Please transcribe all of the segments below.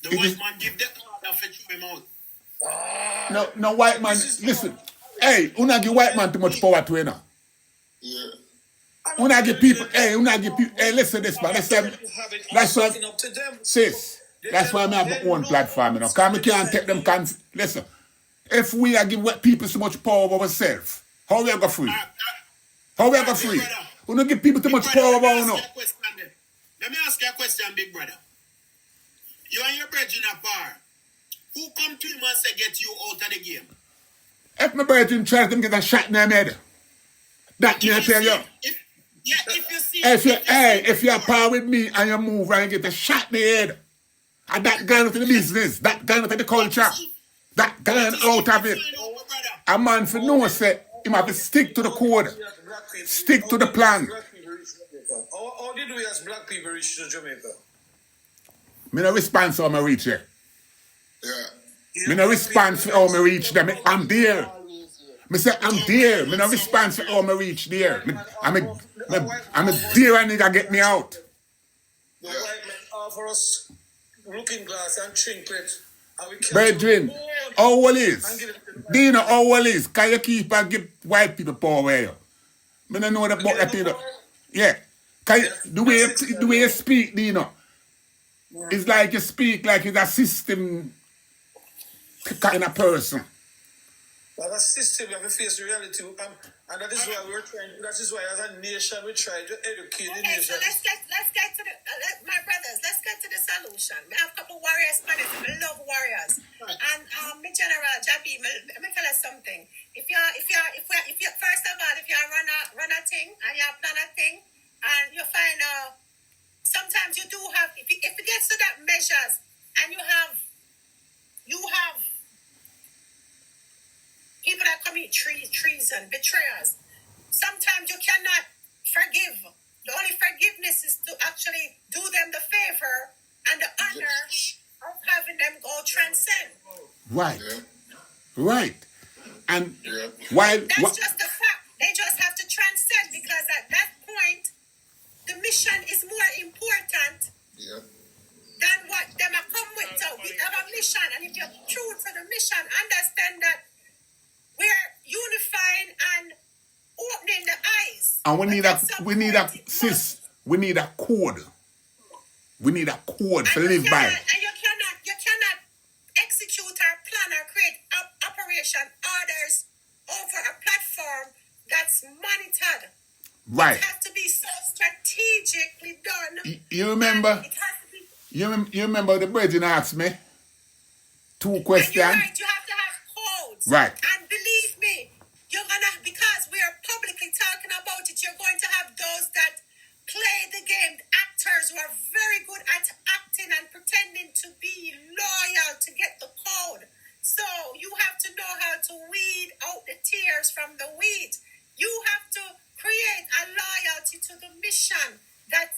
The white man give the order for chew him out. No white man, listen. Hey, una give white man too much power to you now. Yeah. Una give people, hey, listen this man, listen. That's what, sis, that's why I have my own platform, you know. Because I can't take them, listen. If we are give people so much power over ourselves, how we are go free? How we are go free? We don't give people too much power over us now. Let me ask you a question, big brother. You and your brethren apart. Who come to him and say get you out of the game? If my brethren try to get a shot in their head, that me I tell you. If you're par with me and you move and get a shot in the head, and that gone out of the business, that gone out of the culture, that gone out of it. A man for no say, he have to stick to the code, stick to the plan. How did we as black people reach to Jamaica? Me no response how I reach here. Yeah. Me no response for how I reach them. I'm there. Me say I'm there. Me no response for how I reach there. I'm a dear nigga get me out. The white men offer us looking glass and trinket. Brethren, how well is? Do you know how well is? Can you keep and give white people power where you? Me don't know about that thing. Yeah. The way you speak, do you know? It's like you speak like it's a system kind of person. But a system, you have to face the reality. And that is why we're trying, that is why as a nation we try to educate the nation. So let's get to the, my brothers, let's get to the solution. We have a couple warriors, I love warriors. And my general, Jabi, let me tell you something. If you first of all, if you run a thing and you plan a thing and you find sometimes you do have, if it gets to that measures and you have people that commit treason, betrayers, sometimes you cannot forgive. The only forgiveness is to actually do them the favor and the honor of having them go transcend. Right. Yeah. Right. And that's just the fact. They just have to transcend because at that point, the mission is more important than what them are come with. So we have a mission, and if you're true to the mission, understand that we're unifying and opening the eyes. And we need a code. We need a code to live by. And you cannot execute or plan or create operation orders over a platform that's monitored. Right. It has to be so strategically done. You remember? You remember the brethren asked me 2 questions. You're right. You have to have codes. Right. And believe me, you're gonna, because we are publicly talking about it, you're going to have those that play the game, actors who are very good at acting and pretending to be loyal to get the code. So you have to know how to weed out the tears from the weeds. You have to create a loyalty to the mission that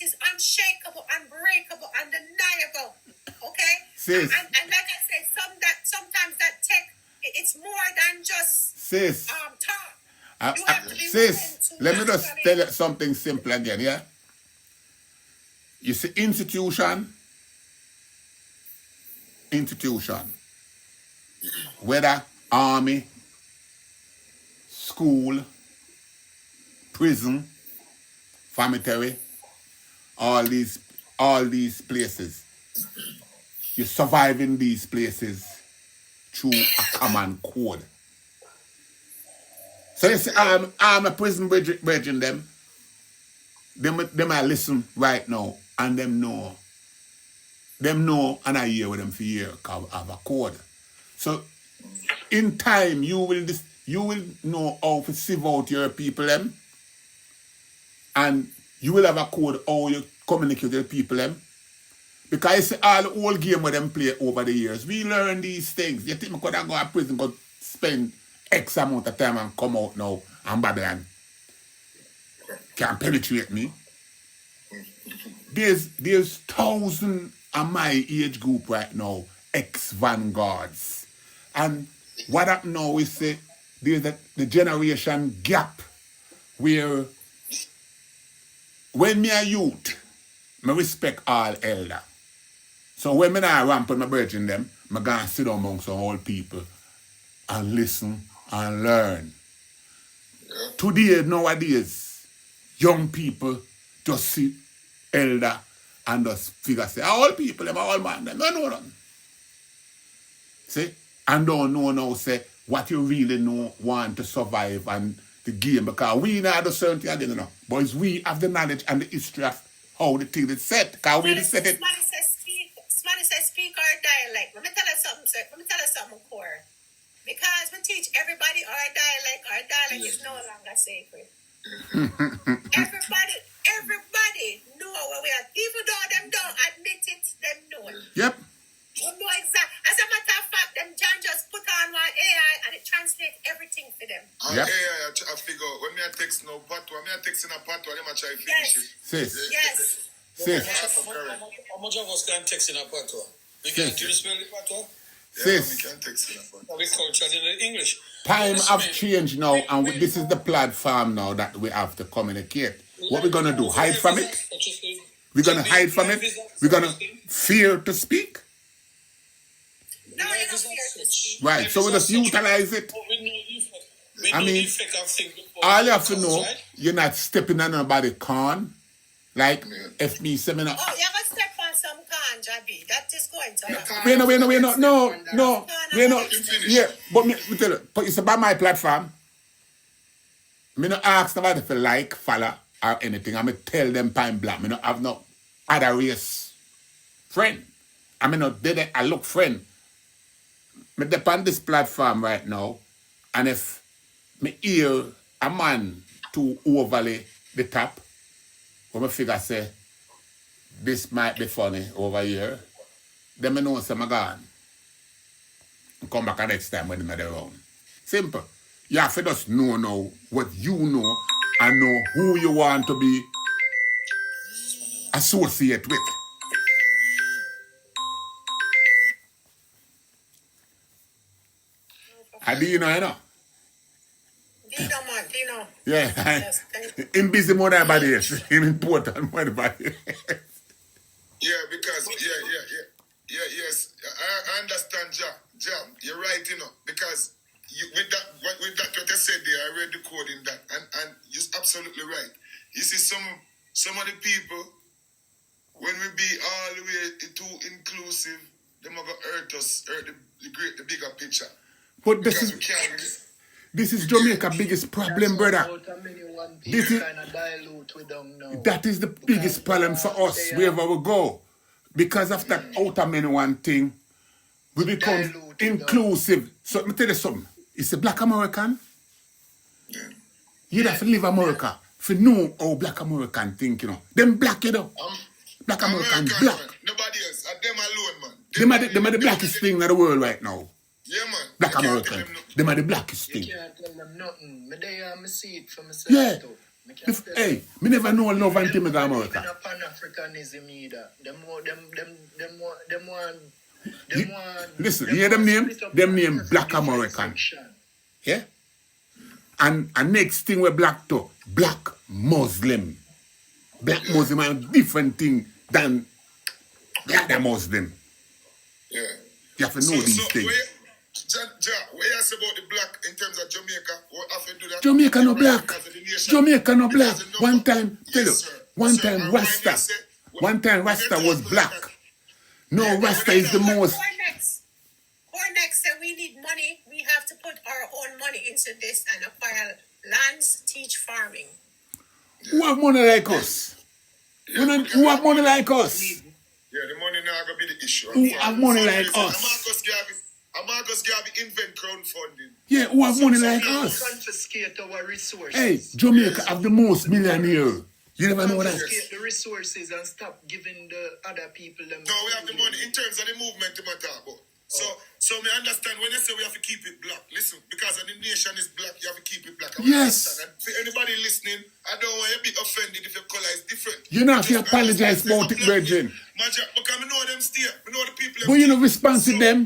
is unshakable, unbreakable, undeniable. Okay? Sis. And like I say, sometimes that it's more than just talk. You have to be sis, let me just tell you something simple again, yeah? You see, institution, whether army, school, prison, cemetery, all these places, you survive in these places through a common code. So you see, I'm a prison brethren them I listen right now, and them know, and I hear with them for years have a code. So in time, you will know how to sieve out your people them, and you will have a code how you communicate with people them. Because you see all the old game with them play over the years. We learn these things. You think I could have go to prison, go spend X amount of time and come out now and Babylon can't penetrate me. There's thousands of my age group right now, ex-vanguards. And what happened now is there's the generation gap where when me a youth, I respect all elder. So when I ramp on my brethren them, I go and sit down among some old people and listen and learn. Yeah. Today, nowadays, young people just see elder and just figure say, all people, them are all man, them don't know them. See? And don't know now, say, what you really know, want to survive and the game, because we know the certain thing, you know. But it's we have the knowledge and the history of how the thing is set, because we set it. Somebody says speak our dialect. Let me tell you something, sir. Let me tell you something, core. Because we teach everybody our dialect is no longer sacred. Everybody know where we are. Even though them don't admit it, them know it. Yep. They know exactly. As a matter of fact, them John just put on one AI and it translates everything for them. And Yep. AI, I figure, when me I text no patwa, me I text in a patwa, them I try to finish it. Sis. Yes. Sis. How much of us can text in a patois? You can do you spell the patois? Yeah, Sis. we can text in a patwa. We culture in English. Time have changed now, and this is the platform now that we have to communicate. What we're gonna do? Hide from it? We're gonna hide from it? We're gonna fear to speak? No, you don't fear to speak. Right, so we just utilize it. I mean, all you have to know, you're not stepping on nobody's corn. Like, if me say me not... Oh, you have a step on some con, Jabi. That is going to happen. We're not, no, we're not. Yeah, but me tell you, but it's about my platform. Me not ask nobody if you like, follow, or anything. I me tell them pine black. Me not have no other race friend. I mean, not did I look friend. Me depend this platform right now, and if me hear a man too overly the top, when me figure say this might be funny over here, then me know some gone. Come back next time when they're around. Simple. You have to just know now what you know and know who you want to be associated with. You know? Dino, man, Dino. Yeah. Yes, thank you. In busy more than anybody else. In important more than anybody else. Yeah, because, yes. I understand, Jam, you're right, you know, because with that what you said there, I read the code in that, and you're absolutely right. You see, some of the people, when we be all the way too inclusive, they might go hurt us, hurt the bigger picture. But Because we can't... this is Jamaica's biggest problem, brother. This is that is the biggest problem for us wherever we go. Because of that outer many one thing, we become inclusive. So let me tell you something. It's a black American. Yeah. You have to live America to know how black American think, you know. Them black, you know. Black American black. Man. Nobody else. Them alone, man. Them are the blackest thing in the world right now. Yeah, man. Black You can't American. tell them no- Them are the blackest thing. You can't tell them nothing. Me see it for myself Yeah. too. Me can't tell them. Hey, me never know love until me go Them America. even a Pan-Africanism either. Them want. Listen, you hear them name? Them name Black American. Yeah? And next thing we black too, Black Muslim. Black Muslim are a different thing than the other Muslim. Yeah. You have to know these things. What you say about the black in terms of Jamaica? What have to do that? Jamaica no black. Because of the nation. Jamaica no black. Because of the One number. time, tell you, Yes, sir. one Sir, time and Rasta. when you say- One time when Rasta you was talk black. about No, Yeah, Rasta is the most. Next, say we need money. We have to put our own money into this and acquire lands, teach farming. Who have money like us? Who have money like us? Yeah, the money now going to be the issue. Who have money like us? Marcus Garvey invent crowdfunding. Yeah, who have money like us? Confiscate our resources. Hey, Jamaica have the most millionaire. You never know that. Confiscate the resources and stop giving the other people them. No, we have the money in terms of the movement to matter about. So me understand when they say we have to keep it black. Listen, because the nation is black, you have to keep it black. Yes. And for anybody listening, I don't want you to be offended if your color is different. You know, if you Just apologize understand about it, black brethren. people, because I know them still. I know the people. But you know, response to them.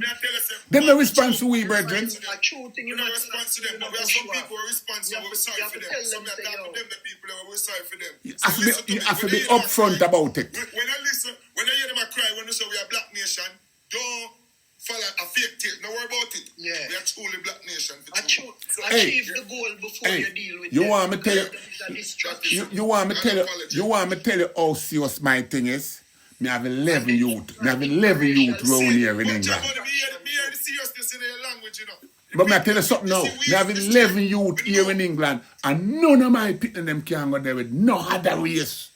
Them no response to we, brethren. A true thing You know, response to them. But we have some people who respond to we're sorry for them. Some of them, the people who we're sorry for them. You have to be upfront about it. When I listen, when I hear them cry, when they say we are black nation, nation. Don't follow a fake tape. No worry about it. Yeah. We are truly black nation. Achieve the goal before you deal with you them. want me tell you? That is a distraction. You want me tell you? You want me tell you how serious my thing is? Me have 11 youth. Me have 11 youth round here in England. Me hear the seriousness in your language, you know. But me I tell you something now. Me have 11 youth here in England, and none of my people them can go there with no other race.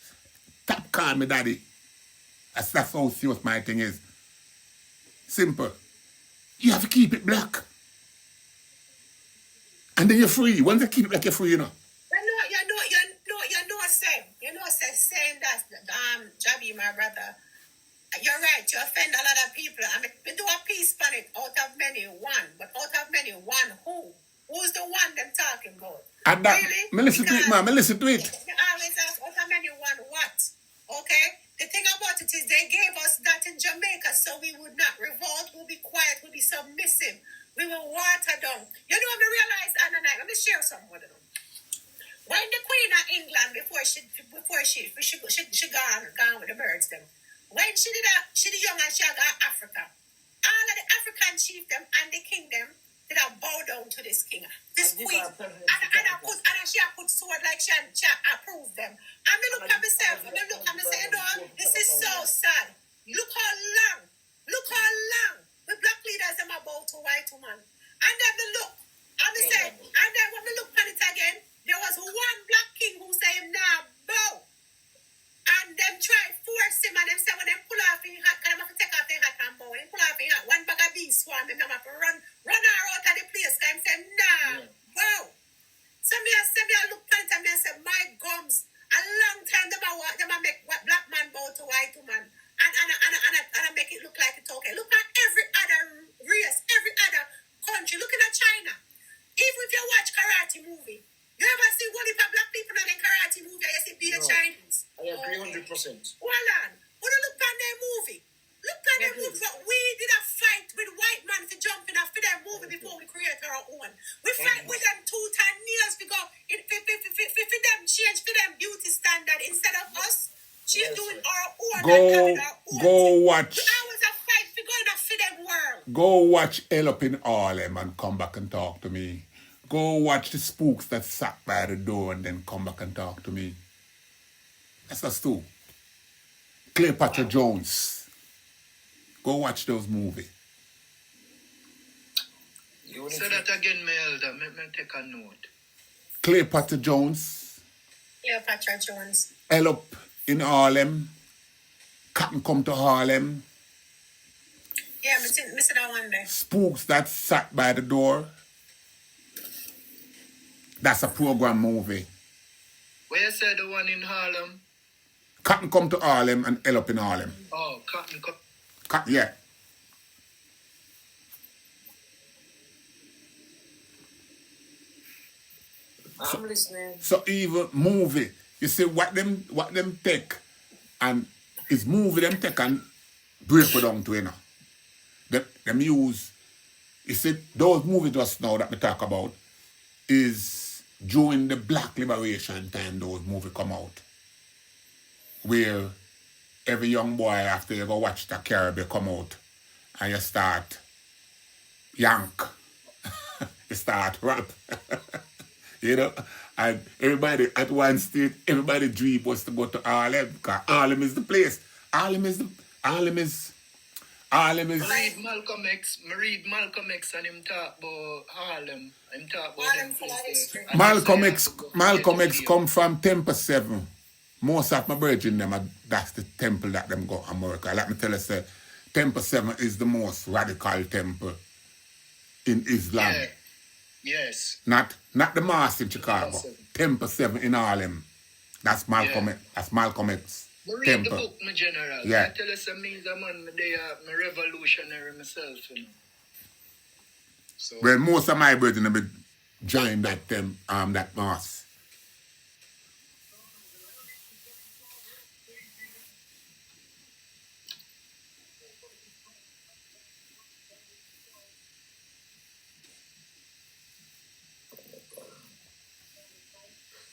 Stop calling me daddy. That's how serious my thing is. Simple. You have to keep it black. And then you're free. Once you keep it black, you're free, you know. Saying that, Jabby, my brother, you're right, you offend a lot of people. I mean, we do a piece on it, out of many, one. But out of many, one, who? Who's the one them talking about? And that, really? Me listen to it, man. Me listen to it. You always ask, out of many, one, what? Okay? The thing about it is they gave us that in Jamaica so we would not revolt, we'll be quiet, we'll be submissive. We will water down. You know what I realized, and let me share something with them. When the Queen of England, before she gone with the birds them, when she did young and she got Africa, all of the African chiefdom and the kingdom did bow down to this king, this queen, and she put sword like she approved them. And me look at myself, and me look at me say, you know, this is so sad. Look how long the black leaders them about to white woman. And then me look, and me say, and then when me look at it again, there was one black king who said him now bow. And them tried force him and them said when they pull off his hat, because them have to take off their hat and bow. They pull off his hat, one bag of bees swarm him, them have to run her out of the place, because him say, nah, bow. So me I look at it and I say, my gums, a long time them a make black man bow to white woman. And I make it look like it's okay. Look at every other race, every other country. Looking at China. Even if you watch karate movie, you ever see one of the black people in a karate movie, you see be a Chinese? I agree 100%. Hold on. When you look at their movie, but we did a fight with white man to jump in for their movie before we create our own. We fight with them 2 years to go, for them change for them beauty standard instead of us. She's doing our own. Go watch. I was a fight for going to fit them world. Go watch Hell Up in Harlem and come back and talk to me. Go watch the spooks that sat by the door and then come back and talk to me. That's us too. Cleopatra Jones. Go watch those movies. Say that again, my elder. Let me take a note. Cleopatra Jones. Cleopatra Jones. Hell Up in Harlem. Captain Come to Harlem. Yeah, I see that one there. Spooks that sat by the door. That's a program movie. Where you said the one in Harlem? Captain Come to Harlem and Hell Up in Harlem. Oh, Cotton Come. Yeah. I'm listening. So even movie, you see what them take, and it's movie them take and break it down to, you know. Them use, you see, those movies just now that we talk about is during the Black Liberation time those movies come out. Where every young boy after you go watch the Caribbean come out and you start yank. You start rap. You know? And everybody at one stage, everybody dream was to go to Harlem because Harlem is the place. Harlem is I read Malcolm X and him talk about Harlem. Him talk about them places. Malcolm X come from Temple 7. Most of my brethren them that's the temple that them go to America. Let me tell you, say, Temple 7 is the most radical temple in Islam. Yeah. Yes. Not the mosque in Chicago. Temple 7 in Harlem. That's Malcolm X. That's Malcolm X. Read temple. the book, my general. Yeah. I tell you some means I'm on my revolutionary myself, you know. So Well, most of my brethren have joined that mosque.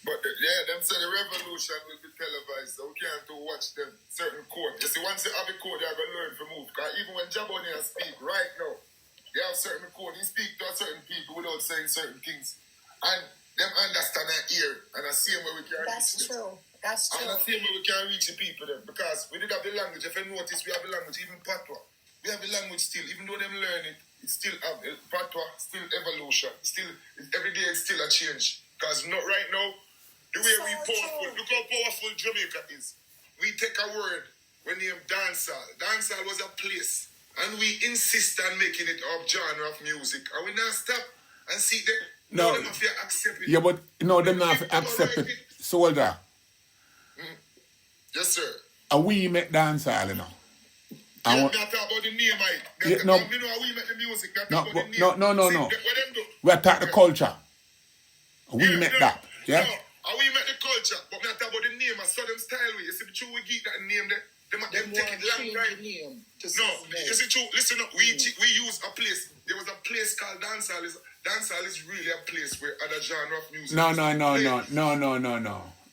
But them say the revolution will be televised, so we can't to watch them certain code. You see, once you have a code, you're going to learn to move. Because even when JAHBUNNY speak right now, they have certain code. He speak to certain people without saying certain things. And them understand and hear. And I see where we can That's reach true. them. That's true. And I see where we can reach the people then. Because we did have the language. If you notice, we have the language, even Patois. We have the language still. Even though them learn it, it's still Patois, still evolution. Still, every day it's still a change. Because not right now, the way we powerful, look how powerful Jamaica is. We take a word, we name dancehall. Dancehall was a place. And we insist on making it our genre of music. And we not stop and see them. No. Them have to accept it. Yeah, but no, them not have to accept it. Soldier. Yes, sir. And we make dancehall, you know. Yeah, not talk about the name, Mike. Yeah, no. We know how we make the music, not No, talk about the name. no. See, what them do? We attack the culture. We Yeah, make no, that. Yeah? No, and we make the culture, but we not talk about the name. I saw them style with. You see the true we get that name there. Them take it long time. No, you see true. Listen up. We use a place. There was a place called dancehall. Dancehall is really a place where other genre of music.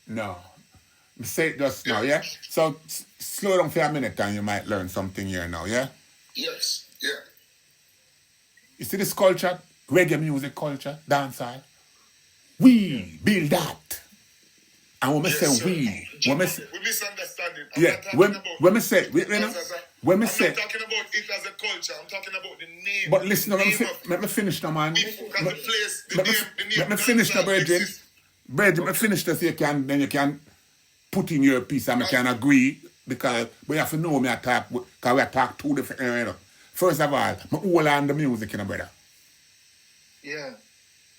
No. Say it just now, yeah? So slow down for a minute and you might learn something here now, yeah? Yes, yeah. You see this culture, reggae music culture, dancehall? We build that. And when we say we misunderstand it. I'm yeah, not talking when about we say, when we I'm say, not talking about it as a culture. I'm talking about the name. but listen, let me finish now, man. Let me finish now, Bridget. Bridget, let me finish this, then you can put in your piece and I can agree, because we have to know me attack, because we attack two different areas. First of all, I hold on the music, you know, brother. Yeah.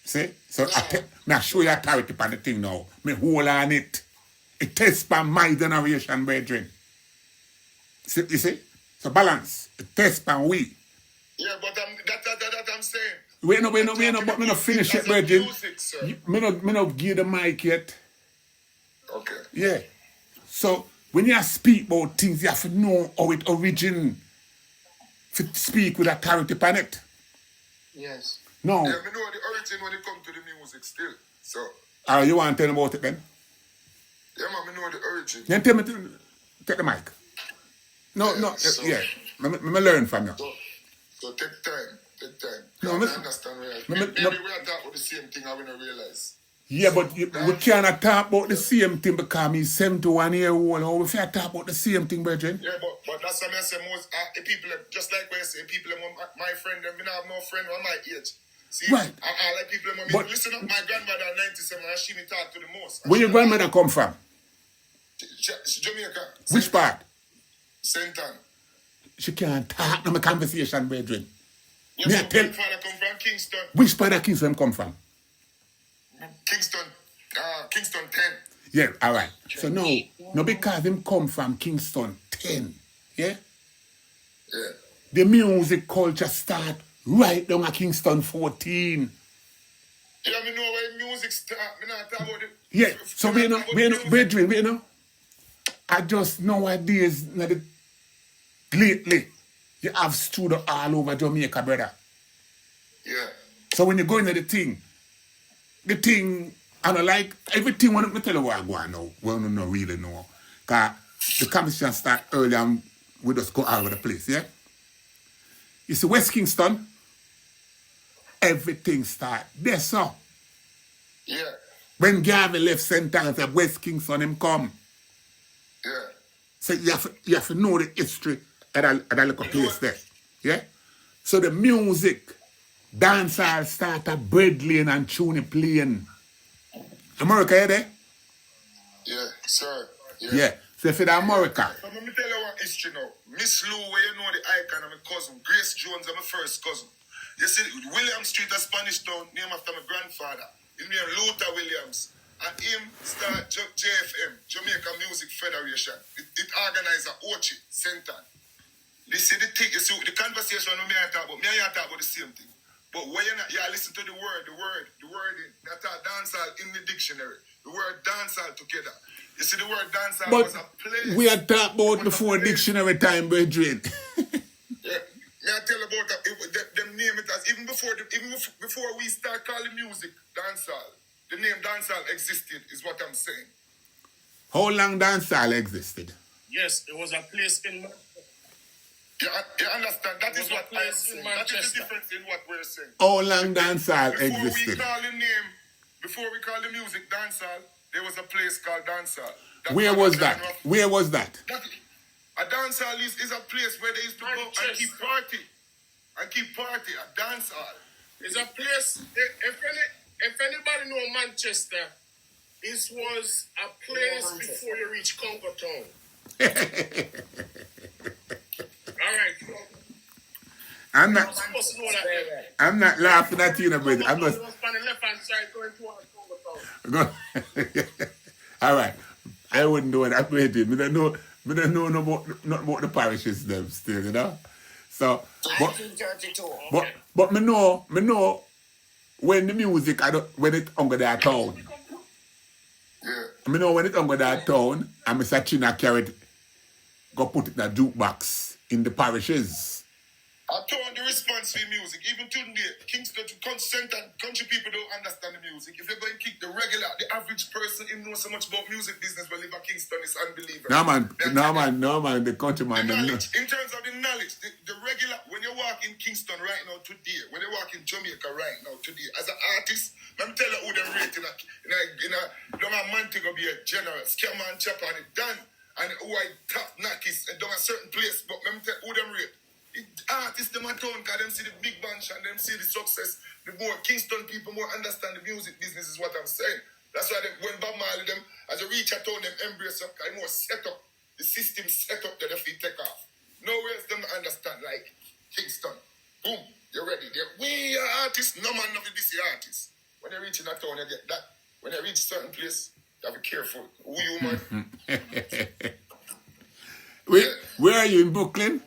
See? So I show you authority on the thing now. Me hold on it. It tests by my generation, brethren. See, you see? So balance. It tests by we. Yeah, but that I'm saying. Wait, but me not finish it, brethren. Me not give the mic yet. Okay. Yeah. So when you speak about things, you have to know how it originates. To speak with authority on it. Yes. No. Yeah, me know the origin when it comes to the music still. So. You want to tell me about it then? Yeah, man, me know the origin. Then tell me, take the mic. No, so, yeah. Me learn from you. So take time. No, I understand where maybe we are talking about the same thing I will not realize. Yeah, but we cannot talk about the same thing because he's 71 years old. How we can't talk about the same thing, brethren? Yeah, but that's what I say. Most people, just like when I say, people, my friend, them, I have no friend who are my age. See, right. I like people, listen up, my grandmother 97, and she me talk to the most. Where your grandmother come from? Jamaica. Which part? St. Ann. She can't talk in my conversation, brethren. Yeah, my grandfather come from Kingston. Which part of Kingston come from? Kingston 10. Yeah, all right. So no, because him come from Kingston 10, yeah? Yeah. The music culture start right down at Kingston 14. Yeah, me know where music start. Me not talk about it. Yeah, so we know, brethren, I just nowadays, lately, you have studio all over Jamaica, brother. Yeah. So when you go into the thing, I don't like, everything, when I tell you what I go on now, well, no really know. Because the conversation start early and we just go all over the place, yeah? You see, West Kingston, everything start there, so. Yeah. When Garvey left St. Anne's, West Kingston, him come. Yeah. So you have to know the history at that little place there, yeah? So the music, dancehall start at Bread Lane and Tune playing. America, you there? Yeah, sir. Yeah. So if it's America. So let me tell you what history now. Miss Lou, where you know the icon of my cousin. Grace Jones is my first cousin. You see, William Street, a Spanish town, named after my grandfather. His name Luther Williams. And him start JFM, Jamaica Music Federation. It organized a Ochi Center. This is the thing, you see, the conversation me I talk about the same thing. But when you listen to the wording, that are dancehall in the dictionary. The word dancehall together. You see, the word dancehall was a place. We had talked about before dictionary time, brethren. Yeah. May I tell about that? Them name it as even before we start calling music dancehall. the name dancehall existed, is what I'm saying. How long dancehall existed? Yes, it was a place in You understand? That is what I'm place in saying. That is the Manchester. difference in what we're saying. How long dancehall Before we existed? call the name, before we call the music dancehall, there was a place called dancehall. Where was that? Where was that? A dancehall is a place where they used to go and keep party. A dancehall. It's a place. If anybody know Manchester, this was a place before you reach Congo Town. All right. I'm You're not. supposed to know that. I'm not laughing at you, but I'm Congo just. Town was on the left-hand side going towards Congo Town. All right. I wouldn't know that. I don't know. We don't know not about the parishes them still, you know. So, but 1932. but me know when the music when it under that town. Yeah. Me know when it under that town, and Mr. China carried go put it in a jukebox in the parishes. I told the response to music. Even today, Kingston consent and country people don't understand the music. If you're going to kick the regular, the average person, he knows so much about music business, but live in Kingston is unbelievable. No man, the countryman. The knowledge, in terms of the knowledge, the regular, when you walk in Kingston right now today, when you walk in Jamaica right now today, as an artist, let me tell you who them rate in a don't have man to go be a general, scammer and chopper and it done, and who I top knockies and down a certain place, but let me tell you who them rate. Artists them at town, because them see the big bunch and them see the success. The more Kingston people more understand the music business is what I'm saying. That's why when Bob Marley them, as a reach at town, them embrace up, because more set up, the system set up that if they take off. Nowhere else them understand, like Kingston. Boom, you're ready. We are artists, no man of this artists. When they reach in that town, you get that. When they reach certain place, you have to be careful. Who you, man? Where are you in Brooklyn?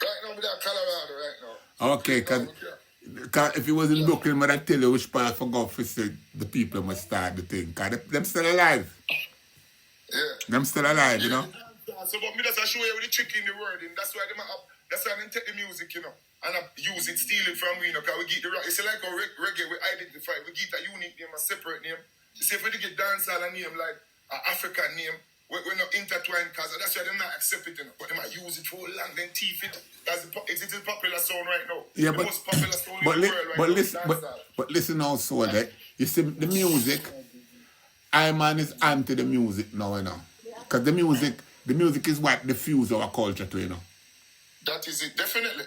Right now, we're in Colorado right now. Okay, because if it was in Brooklyn, I'd tell you which part for God for say the people must start the thing. Because them still alive. Yeah. Them still alive, you know. So, but me just show you with the trick in the wording. That's why that's why I take the music, you know, and I use it, steal it from we, you know, because we get the rock. It's like a reggae, we identify, we get a unique name, a separate name. You see, if we get dancehall a name like an African name, we're not intertwined, because that's why they're not accept it, you know, but they might use it for long, then teeth it. It's a popular song right now. Yeah, the most popular song in the world right now. But listen also, that you see the music, I man is anti the music now, you know. Because the music is what diffuse our culture to, you know. That is it, definitely.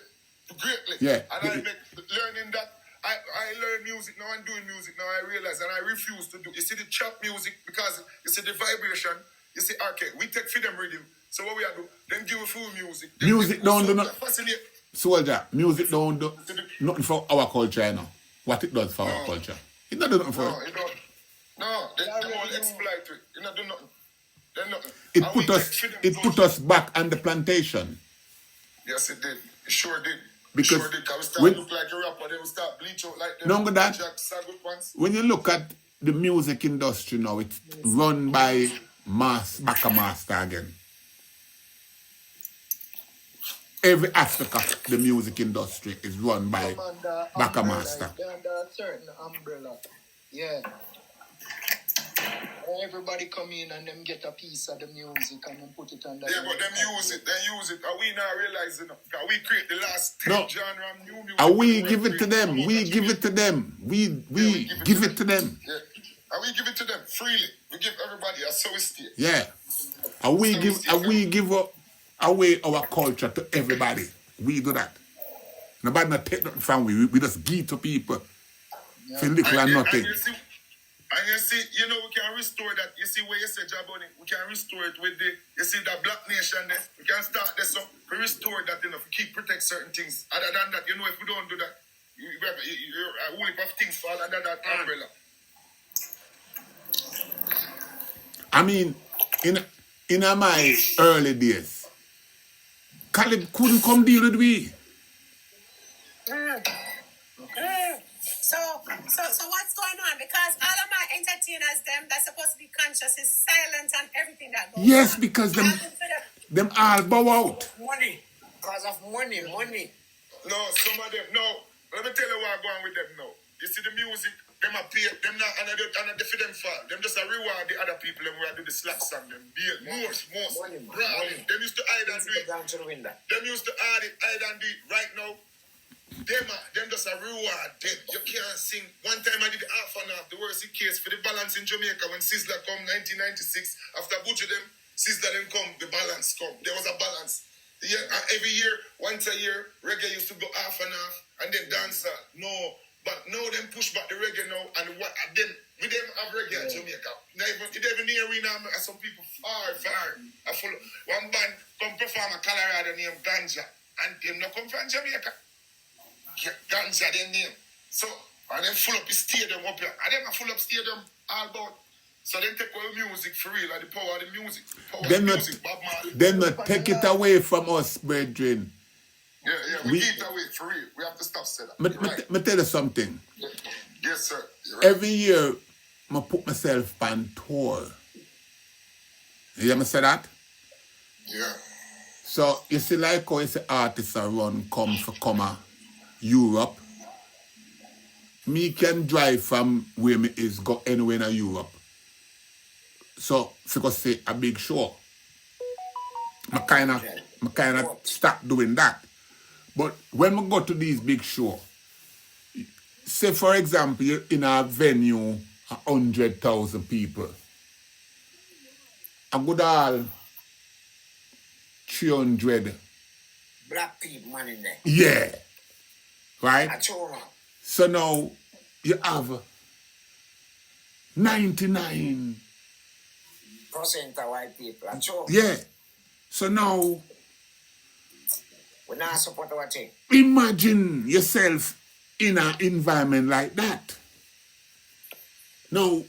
Greatly. Yeah. And I learning that, I learn music now and doing music now, I realize, and I refuse to do. You see the trap music, because you see the vibration, you see, okay, we take freedom rhythm. So what we are do, then give a full music. Music don't do nothing. Fascinate. Soldier, music don't do nothing for our culture, you know. What it does for our culture. It don't do nothing for No, it don't. No, they won't exploit it. You don't do nothing. They're nothing. It put us back on the plantation. Yes, it did. It sure did. Because it sure did. Because we start look like a rapper, then we start bleach out like them. No, that when you look at the music industry now, it's run by back a master again. Every aspect of the music industry is run by back a master. They're under a certain umbrella. Yeah. Everybody come in and them get a piece of the music and then put it under. Yeah, but them use it. And we now realize it. Because we create the last 10 genre of new music. And we give it to them. We give it to them. We give it to them. Yeah. And we give it to them freely. We give everybody a service. Yeah. And we give away our culture to everybody. We do that. Nobody not take nothing from we just give to people for little and nothing. And you see, you know, we can restore that. You see where you say JAHBUNNY, we can restore it with you see that Black Nation there. We can start this up. We restore that, you know, to protect certain things. Other than that, you know, if we don't do that, a whole heap of things fall under that umbrella. I mean, in my early days, Caleb couldn't come deal with we. So what's going on? Because all of my entertainers, that's supposed to be conscious, is silent on everything that goes on. Yes, because them all bow out. Money. Because of money. No, some of them, no. Let me tell you what's going on with them now. You see the music, them a pay, them not, and they for them fall. Them just a reward the other people them where do the slap song, them. Most. Brawling. Them used to hide and do it. Them used to hide and do it. Right now, them just a reward them. You can't sing. One time I did half and half, the worst case for the balance in Jamaica when Sizzler come 1996. After Butcher them, Sizzler them come, the balance come. There was a balance. Yeah, every year, once a year, reggae used to go half and half, and then dancehall. No, but now them push back the reggae now, and what them we them have reggae in Jamaica. Now even near we now, some people far. I follow one band come perform a Colorado named Ganja, and them not come from Jamaica. Ganja their name. So and then full up the stadium up here, and them a full up stadium all about. So then take away music for real, like the power of the music. Bob Marley. Then not take it away from us, brethren. Yeah, we keep it away for real. We have to stop saying that. Me tell you something. Yes, sir. You're right. Every year, I put myself on tour. You hear me say that? Yeah. So, you see like how you say artists are run come Europe. Me can drive from where me is go anywhere in Europe. So, because say a big show, I kind of stop doing that. But when we go to these big shows, say for example, you're in a venue, 100,000 people. I go all 300. Black people man in there. Yeah. Right? That's all. So now you have 99% of white people. That's all. Yeah. So now, we not support our thing. imagine yourself in an environment like that. Now,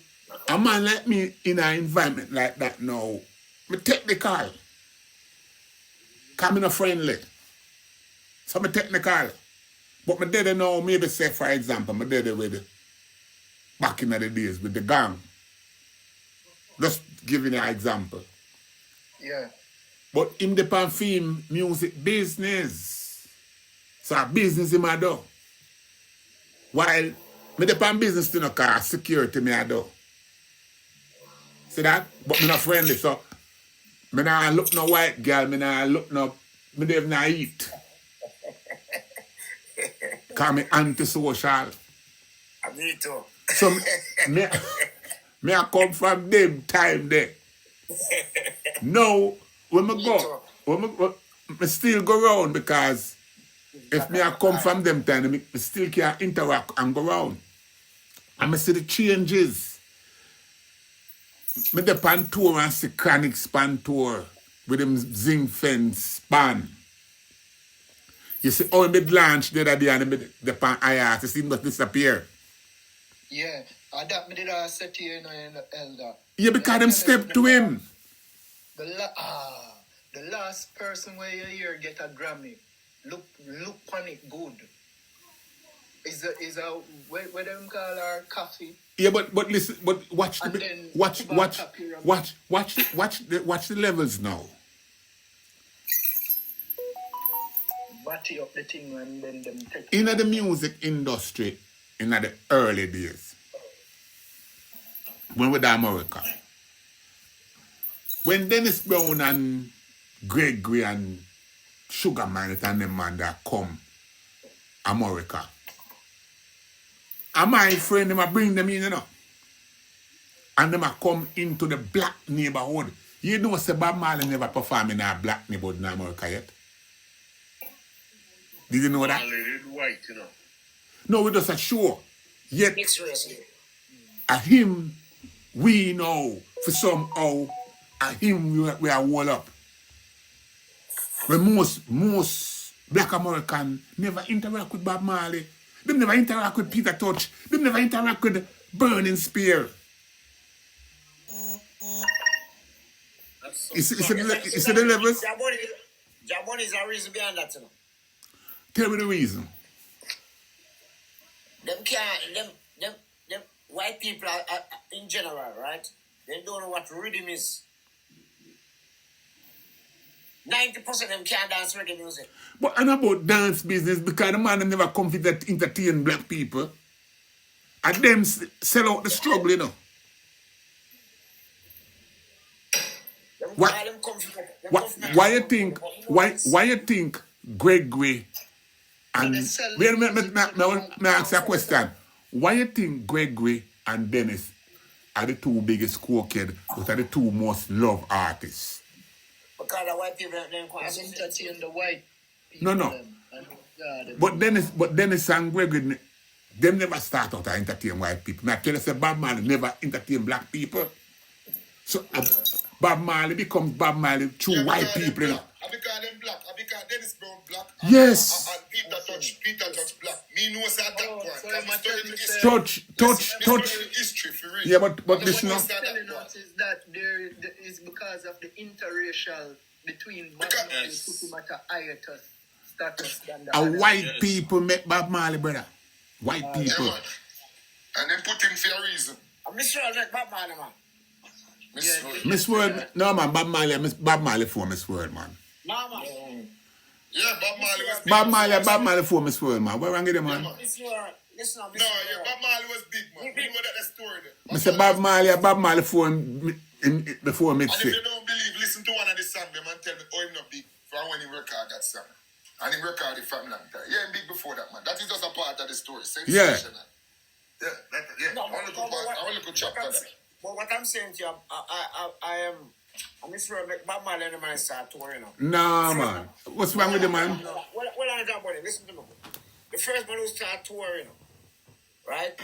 a man like me in an environment like that now, me take the call. Because I'm not friendly. So me take the call. But me did it now, maybe say for example, me did it with back in the days with the gang. Just giving you an example. Yeah. But him depend film music business. So a business him a do. While me depend business to no car, security me a do. See that? But me not friendly, so me not look no white girl, me not look no, me don't even eat. Cause me antisocial. Me too. So me I come from them time there. Now, when me go, me still go round because if me I come from them time, me still can interact and go round. And me see the changes. Me dey pan tour and see Chronic span tour with them zinc fence span. You see, all the launch the other day and the pan IR, you see him just disappear. Yeah. That me did a set here in the elder. Yeah, because them step to him. The last person where you hear get a Grammy. Look on it good. Is a what them call our coffee. Yeah, but listen, but watch the levels now. Batty up the thing and then them take In the music industry, in the early days, when we were in America, when Dennis Brown and Gregory and Sugar Man and them man that come America, and my friend them a bring them in, you know, and them a come into the black neighborhood. You know, say Bob Marley never perform in a black neighborhood in America yet. Did you know that? Marley did white, you know. No, we just a show. Yet, Mixed race. a him we know for somehow a him we are wall up. When most black American never interact with Bob Marley. They never interact with Peter Touch. They never interact with Burning Spear. You see the levels? JAHBUNNY is a reason behind that, you know. Tell me the reason. Them white people are in general, right? They don't know what rhythm is. 90% of them can't dance reggae music. But I'm about dance business because the man never come to that entertain black people. And them sell out the struggle, you know. What? Why you think? Why you think Gregory and me ask you a question? Why you think Gregory and Dennis are the two biggest cokehead, but are the two most loved artists? Because the white people then entertain the white No, people. no. But Dennis and Gregory, them never start out to entertain white people. I tell you, say Bob Marley never entertain black people. So Bob Marley becomes Bob Marley through white people. You know? Because them black. Because Dennis Brown black. Yes. And Peter Touch black. Me know say at that point. So I'm I'm telling you, Touch. history for real. Yeah, but listen now. telling us is that there is because of the interracial between Bob Marley put him at a higher status than the other. White people make Bob Marley, brother. White people. Yeah, man. And then put him for a reason. I'm sure like Bob Marley, man. Miss World, no man, Bob Marley for Miss World, man. No, man. Yeah, Bob Marley was big. Bob Marley for Miss World, man. Where wrong with them, man? Listen, No, yeah, Bob Marley was big, man. We know that story there. Mr. Bob Marley for him before And mixtape. if you don't believe, listen to one of the songs, them and tell me, oh, him not big for when he record that song. And he recorded it from long time. Yeah, him big before that, man. That is just a part of the story. Yeah. Yeah. No, I want to go chapter that. But what I'm saying to you, I'm sure like Bob Marley and the man start touring, you know. Nah, man. What's wrong with the man? Well, I got money. Listen to me. The first man who start touring, you know, right?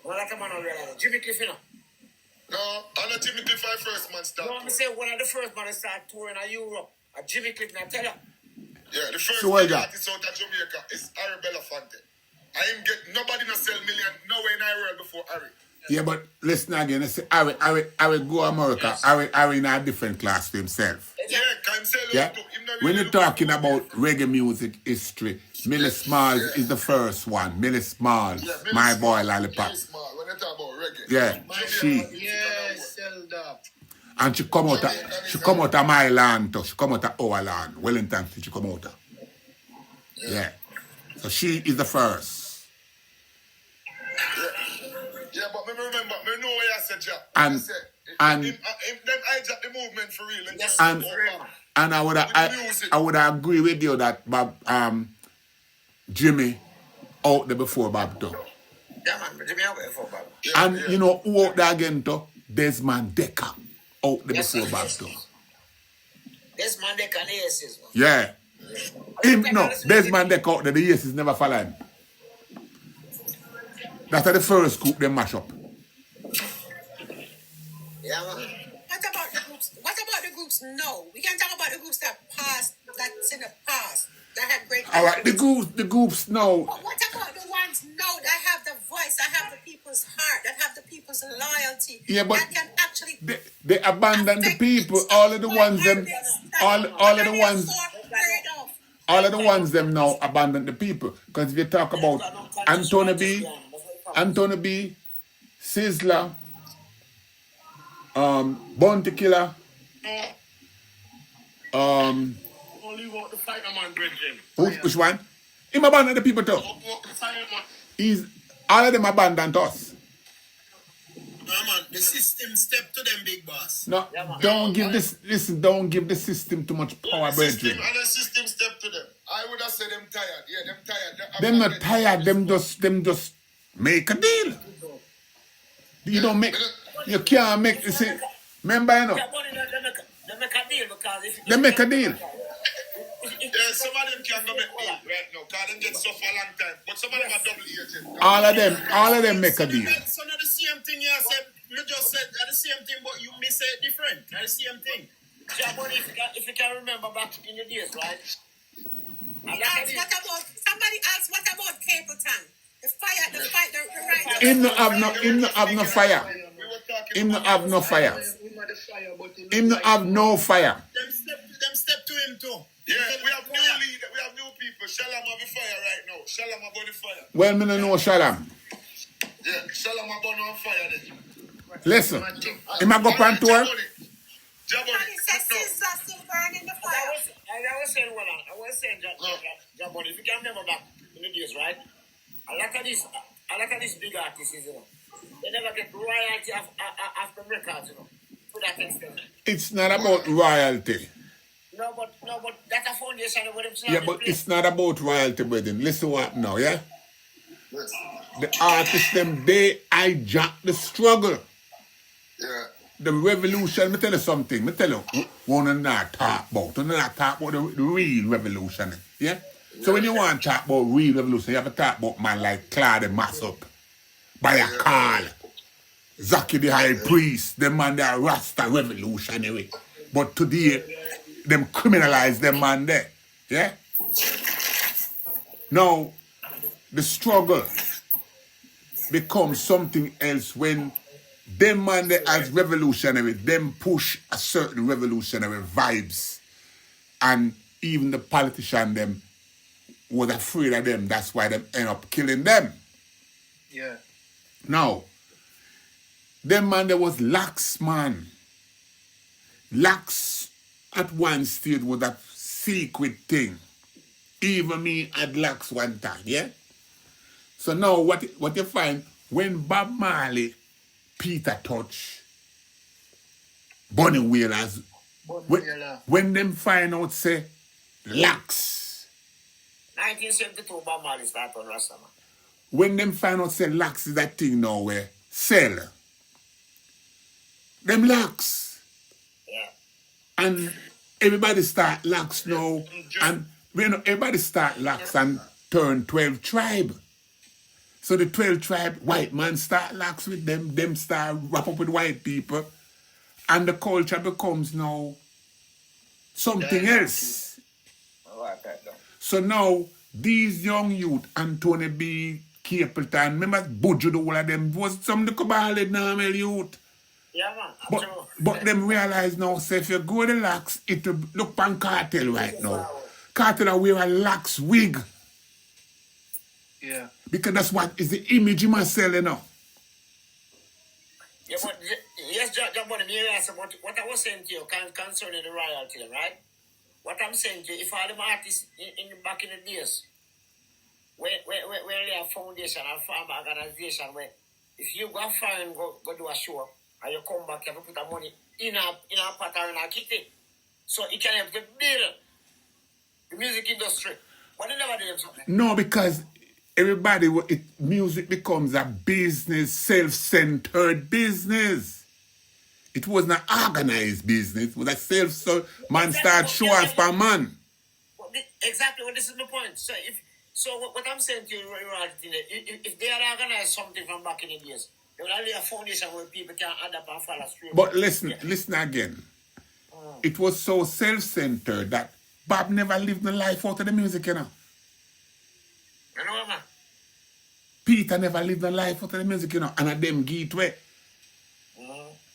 Well, that man already, Jimmy Cliff, you know. No, I'm not Jimmy Cliff, I first man start. No, I'm saying one of the first man to start touring in Europe. Jimmy Cliff, now tell you. Yeah, the first So what that? artist out of Jamaica is Harry Belafonte. I ain't get nobody not sell million nowhere in the world before Harry. Yeah, but listen again. I say Harry go America. Harry in a different class to himself. Yeah, can sell Yeah. out to him. Not When really you're talking about reggae music history, Millie Smalls is the first one. Millie Smalls, Millie my Smalls, boy Lollipop. Millie Smalls, when you talk about reggae. Yeah, she. Yes, sell that. And she come out of my land too. She come out of our land. Wellington, she come out of. Yeah. So she is the first. Yeah, but me remember, me know what I said, Jack. And them hijack the movement for real. And I would agree with you that Bob Jimmy out there before Bob too. Yeah, man, Jimmy out there before Bob. And you know who out there again too? Desmond Decker out there before Bob too. Desmond Decker and the Aces, man. Yeah. Desmond Decker out there, the Aces never follow him. That's the first group they mash up. Yeah, man. What about the groups? What about the groups? No, we can talk about the groups that passed. That's in the past. That had great. All right, the groups now. But what about the ones now that have the voice, that have the people's heart, that have the people's loyalty? Yeah, but that can actually they abandon the people. All of the ones them, all of the ones them now abandon the people. Because if you talk about Anthony B, Sizzler, Bounty Killer, Only walk the fireman, Bridget. which one? Him abandon the people too. Walk the fireman. All of them abandoned us. No, man, the system step to them, big boss. No, don't give the system too much power, brethren. And the system step to them. I would have said them tired. Yeah, them tired. Them not tired, them just make a deal. You don't make, you can't make, you see, remember, you know, They make a deal because if they make a deal. Yeah, some of them can go make deal right now. Because them get suffer a long time. But some of them are double agent. All of them make a deal. So not the same thing you said. You just said the same thing, but you may say it different. Not the same thing. JAHBUNNY, if you can remember back in the days, right? Somebody asked, what about Capleton? The fire, the right. Him no have no fire. Him no have no fire. Him no have no fire. Them step to him too. Yeah, we have new leader. We have new people. Shalom have the fire right now. Shalom about the fire. Well, me no know Shalom. Yeah, Shalom about on fire then. Listen, him a go on tour. JAHBUNNY. Sizzler still burning the fire. I was saying, JAHBUNNY, if you can remember back in the days, right? A lot of these a lot of these big artists, you know, they never get royalty after records, you know, to that extent. It's not about royalty. No, but that's a foundation of what Yeah, but it's not about royalty, brethren. Listen what now, yeah? Yes. The artists, them, they hijack the struggle. Yeah. The revolution, me tell you something. Me tell you, one of not talk about. One not talk about the real revolution. Yeah? So when you want to talk about real revolution, you have to talk about man like Claude Massop, by a call, Zaki the High Priest, them man they are Rasta revolutionary. But today, them criminalize them man there. Yeah? Now, the struggle becomes something else when them man they as revolutionary, them push a certain revolutionary vibes. And even the politician them was afraid of them. That's why they end up killing them. Yeah. Now, them man there was Lax man. Lax at one stage was a secret thing. Even me had Lax one time, yeah? So now what you find, when Bob Marley, Peter Touch, Bunny Whalers, when them find out say Lax, 1972, Bob Marley started on Rasta, man. when them find out say Lax is that thing now where sell, them Lax. Yeah. And everybody start Lax now, and you know, everybody start Lax and turn 12 tribe. So the 12 tribe, white man start Lax with them start wrap up with white people, and the culture becomes now something else. So now, these young youth, Anthony B. Capleton, remember Buju, the whole of them, was some of the cabal normal youth. Yeah, man. But them realize now, say if you go to Lax, it will look on Cartel right now. Cartel will wear a Lax wig. Yeah. Because that's what is the image you must sell, you know. Yeah, but yes, JAHBUNNY, me ask about what I was saying to you concerning the royalty, right? What I'm saying to you, if all them artists in back in the days, where they have foundation and farm organization, where if you go foreign, go do a show, and you come back, you have to put the money in a pot or in a kitty, so it can help to build the music industry. But they never did something. No, because everybody, music becomes a business, self-centered business. It was not organized business. It was a man start show off per man. Exactly, well, this is my point. So what I'm saying to you, if they had organized something from back in the days, they would have a foundation where people can adapt and follow straight. But listen again. It was so self-centered that Bob never lived the life out of the music, you know. You know, man. Peter never lived the life out of the music, you know, and at them gateway.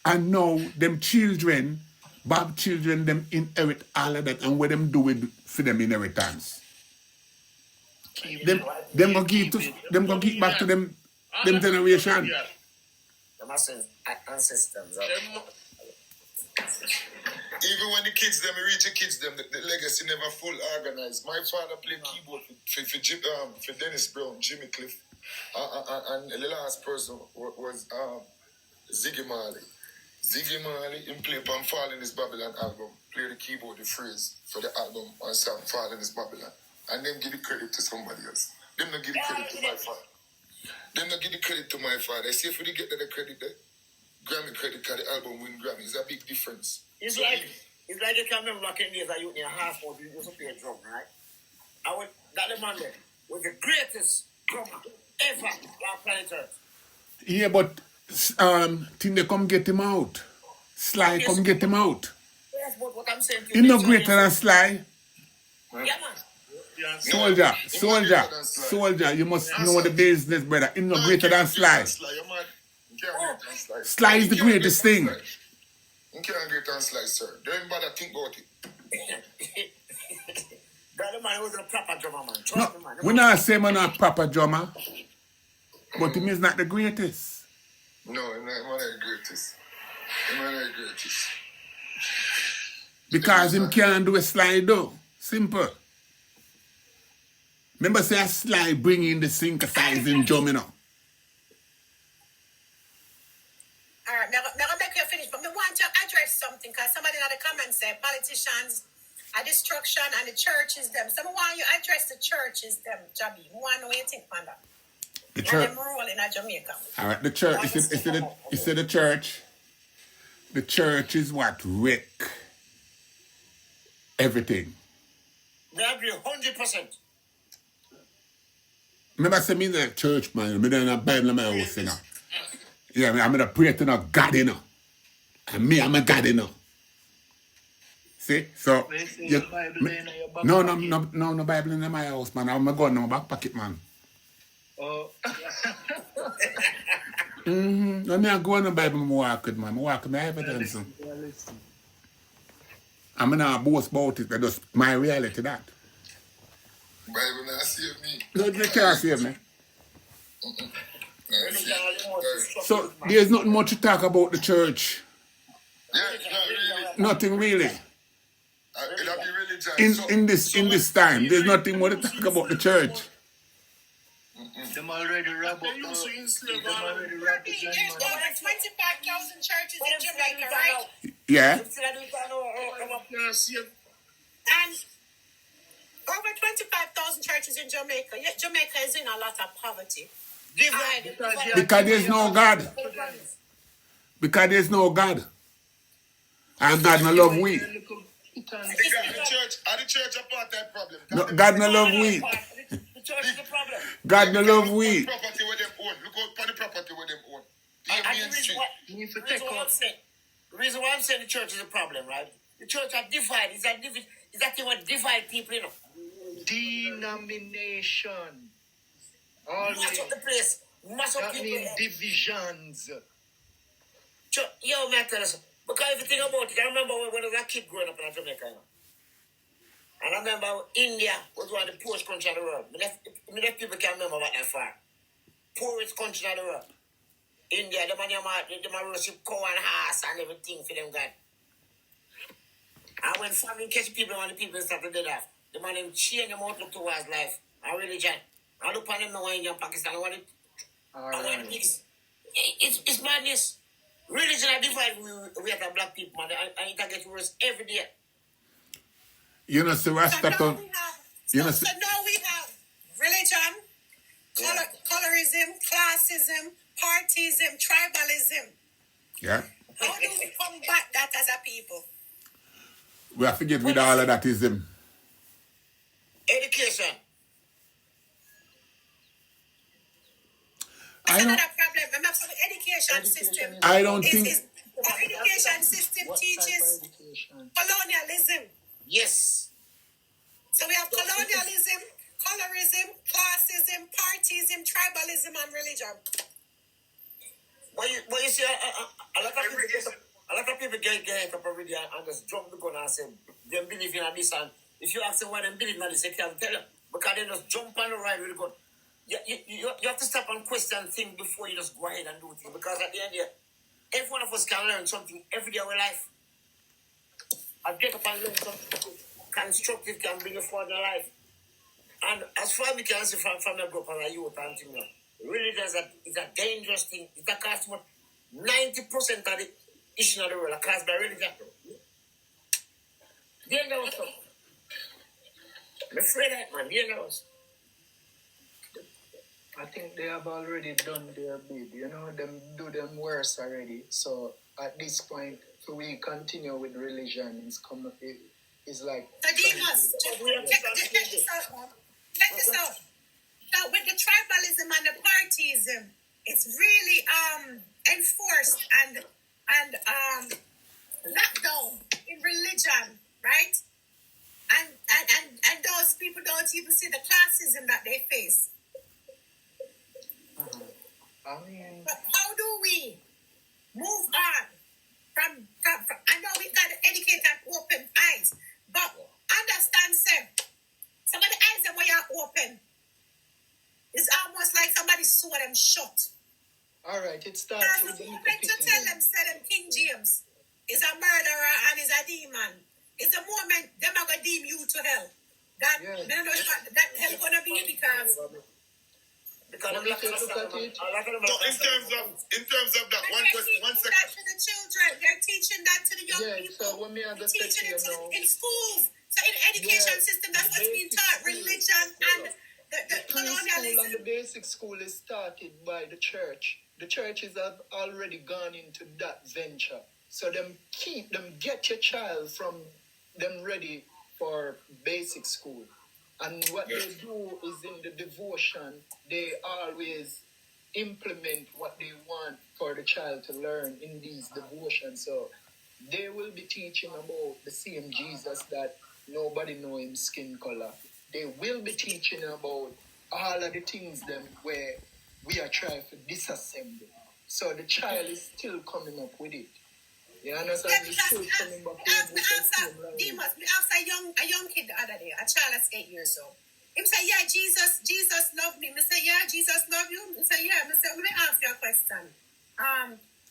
And now, them children, Bob children, them inherit all of that, and what them do with for them inheritance. Them gonna give back to them generation. Them ancestors. Even when the kids them reach the kids them, the legacy never full organized. My father played keyboard for Dennis Brown, Jimmy Cliff, and the last person was Ziggy Marley. Ziggy Marley, him play on Fall in His Babylon album, play the keyboard, the phrase for the album and song Fall in His Babylon, and then give the credit to somebody else. Them not give the credit to my father. Them not give the credit to my father. I say if we get the credit there, Grammy credit because the album win Grammy. It's a big difference. It's like you can remember back in the days that you in a half mode, you used to play a drum, right? That man there was the greatest drummer ever on planet Earth. Yeah, but think they come get him out. Sly come get him out. Yes, but what I'm saying to He no greater than Sly. Yeah, man. Soldier, you must know the business, brother. He no greater than Sly. Sly is the greatest thing. You can't get on Sly, sir. Don't bother think about it. That man was a proper drummer, man. No, we're not saying we're not a proper drummer, but he is not the greatest. No, he's not the greatest. He's not the greatest. Because him can't do a slide though. Simple. Remember say a slide bring in the synthesizing drum, you know. because somebody in the comments said politicians are destruction and the church is them. So I want you address the church is them, Jabi. I want to know what you think, man. The church. And them role in Jamaica. All right, the church. You see the church. The church is what wreck everything. We agree 100%. Remember, I said me in the church, man. Me in the Bible in my house, you know. Yeah, I'm in a prayer to God, you know. And me, I'm a God, you know. See? So, Your Bible in your back no Bible in my house, man. I'm going in my back pocket, man. Oh. No, me I go in the Bible, I walk with, man. I walk with my evidence. I'm not boast about it. That's just my reality, that. Bible not save me. No, they can't save me. Religion are the most destructive, So, man. there's not much to talk about the church. Yeah, not really. Nothing really. It'll be religion. In this time, there's nothing more to talk about the church. Them already robbed They used to enslave them all already the robbed the There's John over man. 25,000 churches in Jamaica, right? Yeah? Now, see, And over 25,000 churches in Jamaica. Yet Jamaica is in a lot of poverty. Divided. Because there's no God. Because there's no God. And God no love we. The church a part of that problem. No, God no love we. The church is the problem. God no love we. Property with them own. Look out for the property with them own. And Main the reason street. why, You need to the take reason why I'm out. saying, the reason why I'm saying the church is a problem, right? The church are divided. It's that thing what divide people, you know. Denomination. Mash Always. up the place. Mash up That people. means divisions. Yo, man, tell us. Because if you think about it, I remember when I was a kid growing up in Jamaica, you know. And I remember India was one of the poorest countries in the world. Many people can remember about that far. Poorest country in the world. India, the man worship cow and horse and everything for them God. And when famine catch people, when the people start to do that, the man them change them outlook towards life and religion. I look on them now in India and Pakistan. I want Alright. it's madness. Religion are divided we as a black people, man. And it gets worse every day. You know, so So Rastaton. You know, now we have religion, colorism, classism, partyism, tribalism. yeah. How do we combat that as a people? We have to get rid of all of that ism. Education. I That's don't- another problem. Remember, the education system. I don't think. Our education system What type teaches of education? Yes. colonialism. So we have colonialism, colorism, classism, partyism, tribalism, and religion. But you see, a lot of people get up every day and just jump the gun and say they believe in this, and if you ask them why they believe in this, they can't tell them because they just jump on the ride with the gun. You have to stop and question things before you just go ahead and do things, because at the end of the day, every one of us can learn something every day of our life. I get up and learn something constructive can bring you forward in your life. And as far as we can see from the group as a youth and thing, religion is a dangerous thing. It costs more 90% of the issue of the world are caused by religion. Dangerous stuff. I'm afraid of that, man. Dangerous. I think they have already done their bid. You know, them do them worse already. So at this point, if we continue with religion, it's like. So Demas, check this out. Now with the tribalism and the partyism, it's really enforced and locked down in religion, right? And those people don't even see the classism that they face. I mean, But how do we move on from I know we've got to educate and open eyes, but understand, sir, some of the eyes that we are open is almost like somebody saw them shut. all right, it starts Because with the the moment you tell them, say them King James is a murderer and is a demon, it's the moment them are going to deem you to hell. That, Yeah. they don't know that hell going to be because Because Well, the black if you look at understand, it, a lot of them So understand. in terms of that, And one they're question, teaching one that second. to the children. They're teaching that to the young yeah, people. so when me They're understand teaching you it know, in schools. So in the education yeah, system, that's the what's being basic taught. school, Religion and the the preschool and colonialism. the basic school is started by the church. The churches have already gone into that venture. So them get your child from them ready for basic school. And what they do is in the devotion, they always implement what they want for the child to learn in these devotions. So they will be teaching about the same Jesus that nobody know him skin color. They will be teaching about all of the things them where we are trying to disassemble. So the child is still coming up with it. You understand? Yeah, He's because still coming back me with the same language. asked a young kid the other day, a child that's 8 years old. Him say, yeah, Jesus loved me. Me say, yeah, Jesus love you. Me say, yeah. Me say, let me ask you a question.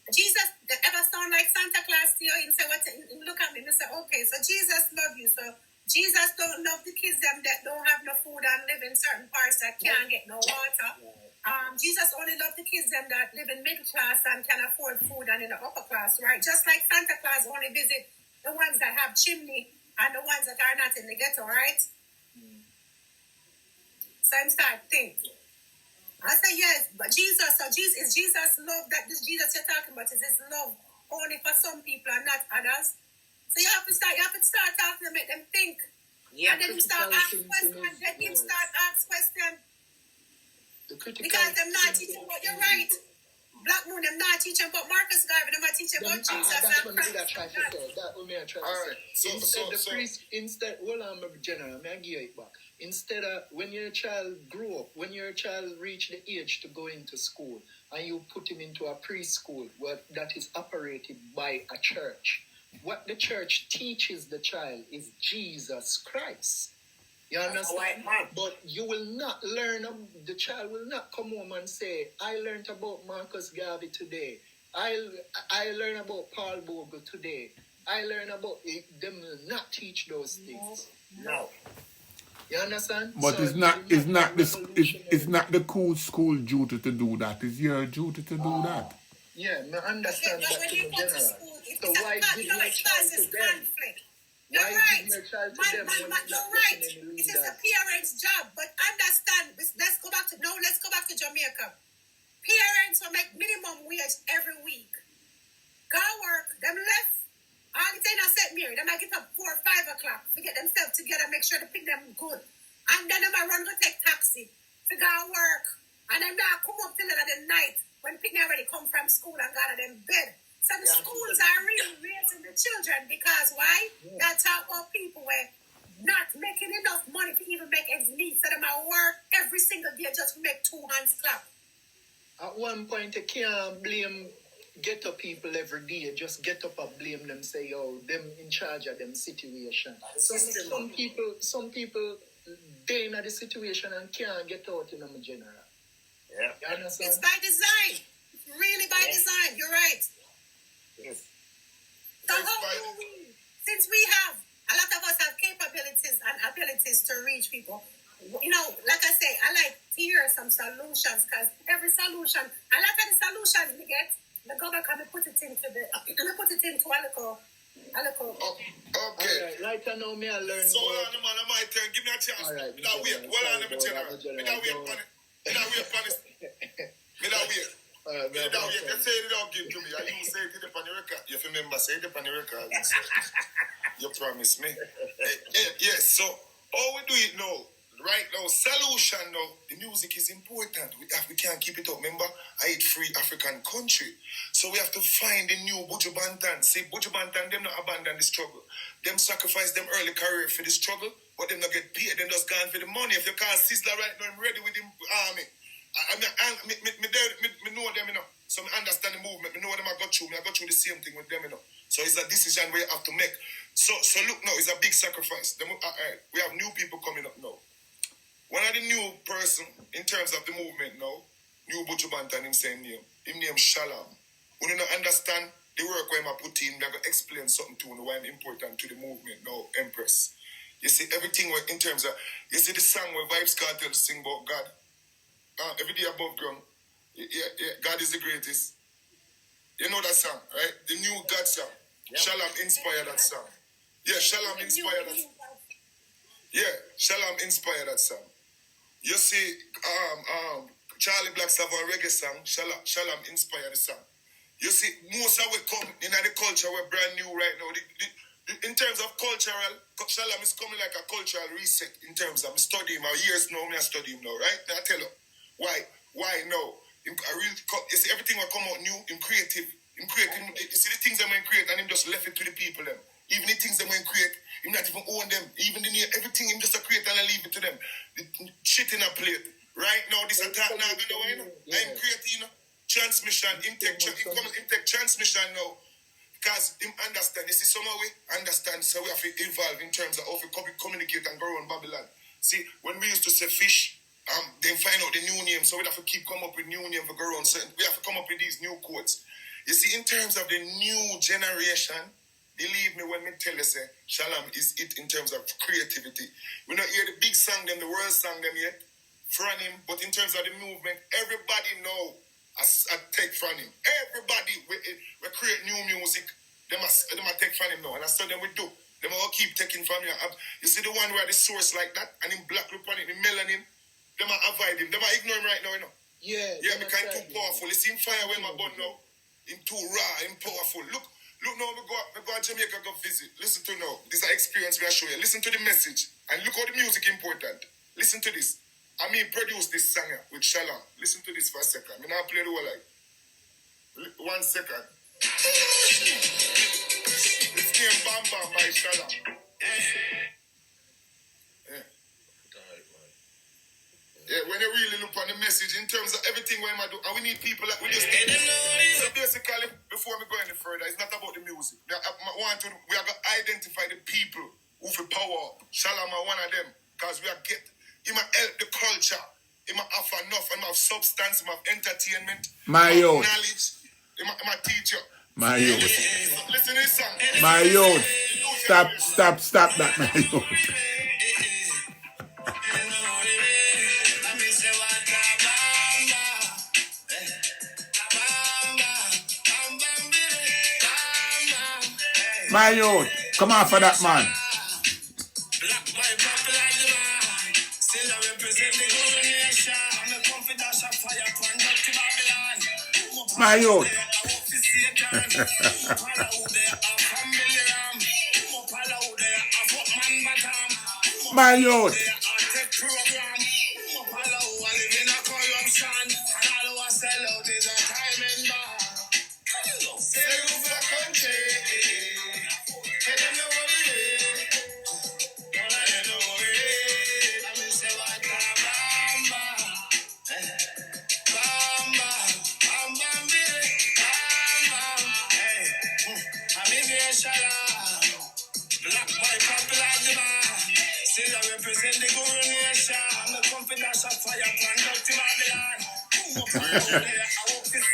Jesus ever sound like Santa Claus to you? Him say, what? Him look at me. Me say, okay, so Jesus love you. So Jesus don't love the kids them that don't have no food and live in certain parts that can't get no water. Jesus only love the kids them that live in middle class and can afford food and in the upper class, right? Just like Santa Claus only visit the ones that have chimney and the ones that are not in the ghetto, right? So I'm start thinking. I say yes, but Jesus is Jesus love that this Jesus you're talking about is his love only for some people and not others. So you have to start talking to make them think. Yeah, and then you start asking questions, then him start ask questions. Because them not teaching about you're right. Black Moon, them not teaching about Marcus Garvey, them not teaching about Jesus. That's what me try to say. That what me try to Alright, say. so Instead, hold on, my general, may I give it back. Instead of when your child grow up, when your child reach the age to go into school, and you put him into a preschool, that is operated by a church. What the church teaches the child is Jesus Christ. You understand? But you will not learn, the child will not come home and say, I learned about Marcus Garvey today. I learned about Paul Bogle today. I learned about it. Them will not teach those things. No. You understand? But So it's not the cool school duty to do that. It's your duty to do that. Yeah, I understand But that when to you the go to general. school, So why give your child to them? You're Why right. give your child to them when You're you're not right. getting any It is leaders? a parent's job, but understand. Let's go back to Jamaica. Parents will make minimum wage every week. Go work. Them left. All the time I said Mary, them I get up 4 or 5 o'clock to get themselves together, make sure they pick them good, and then them I run go take taxi to go work, and then I come up till the night when people already come from school and got them bed. So the schools are really raising the children because why? They talk about people where not making enough money to even make ends meet. So them I work every single day just to make 2 hands clap. At one point, you can't blame ghetto people every day. Just get up and blame them, say, yo, them in charge of them situation. Some people, they in the situation and can't get out in them general. Yeah. You understand? It's by design. It's really by design. You're right. Yes. So how do we, since we have, a lot of us have capabilities and abilities to reach people, you know, like I say, I like to hear some solutions because every solution, a lot of the solutions we get, the go back and put it into a little. okay. Right now, me I learn. So hold on, man, I might tell. Give me a chance. Alright, Me that wait. Hold on, me that wait on it. You say it don't give to me. And you say it on the record. You remember, say it on the record. You promise me. Yes, so all we do it now. Right now, solution now, the music is important. We can't keep it up. Remember, I eat free African country. So we have to find the new Buju Banton. See, Buju Banton, them not abandon the struggle. Them sacrifice them early career for the struggle, but them not get paid. Them just gone for the money. If you call Sizzler right now, I'm ready with him army. Me know them, you know. So I understand the movement. Me know them I got through. I got through the same thing with them, you know. So it's a decision we have to make. So look now, it's a big sacrifice. We have new people coming up now. One of the new person in terms of the movement now, new Buju Banton, him saying name. Him name Shalom. When you don't understand the work where I put in, I'm going to explain something to you why I'm important to the movement now, Empress. You see, everything in terms of, you see the song where Vibes Cartel sing about God. every day above ground. Yeah, God is the greatest. You know that song, right? The new God song. Yeah. Shalom inspired that song. Yeah, Shalom inspired that. Yeah, Shalom inspired that song. You see, Charlie Blacks have a reggae song. Shalom inspired the song. You see, most of we come in the culture, we're brand new right now. In terms of cultural, Shalom is coming like a cultural reset in terms of studying. My years now, I study him now, right? Now I tell you, why now? You see, everything will come out new, in creative. You see the things that we create and him just left it to the people them. Even the things that we create, him not even own them. Even everything him just a create and I leave it to them. The shit in a plate. Right now, this attack now going on. I'm creating, transmission, intake transmission now. Because him understand. You see, somehow we understand, so we have to evolve in terms of how we communicate and grow on Babylon. See, when we used to say fish, then find out the new name, so we have to keep come up with new name for grow on. So we have to come up with these new codes. You see, in terms of the new generation, believe me when me tell you, say, Shalom is it in terms of creativity. We don't hear the big song them, the world song them yet, from him, but in terms of the movement, everybody know I take from him. Everybody, we create new music, they must take from him now, and that's what them we do. They all keep taking from you. You see the one where the source like that, and in black look on it, in melanin, they might avoid him, they might ignore him right now, you know. Yeah, because he's too powerful. You see him fire when my bun now. Him too raw, him powerful. Look now, we go to Jamaica, go visit. Listen to now. This is an experience we are showing you. Listen to the message. And look how the music important. Listen to this. I mean, produce this song here with Shalom. Listen to this for a second. I mean, I'll play the whole like. 1 second. It's named Bam Bam by Shalom. Yeah, when you really look on the message in terms of everything we're do, and we need people that we just need. So basically, before we go any further, it's not about the music. We have to identify the people who feel power. Shalom are one of them, because we are he might help the culture. He might have enough, he might have substance, he might have entertainment, knowledge. He might teach you. My youth. Listen to this song. My youth. Stop that, my youth. My youth, come on for that, man. My youth.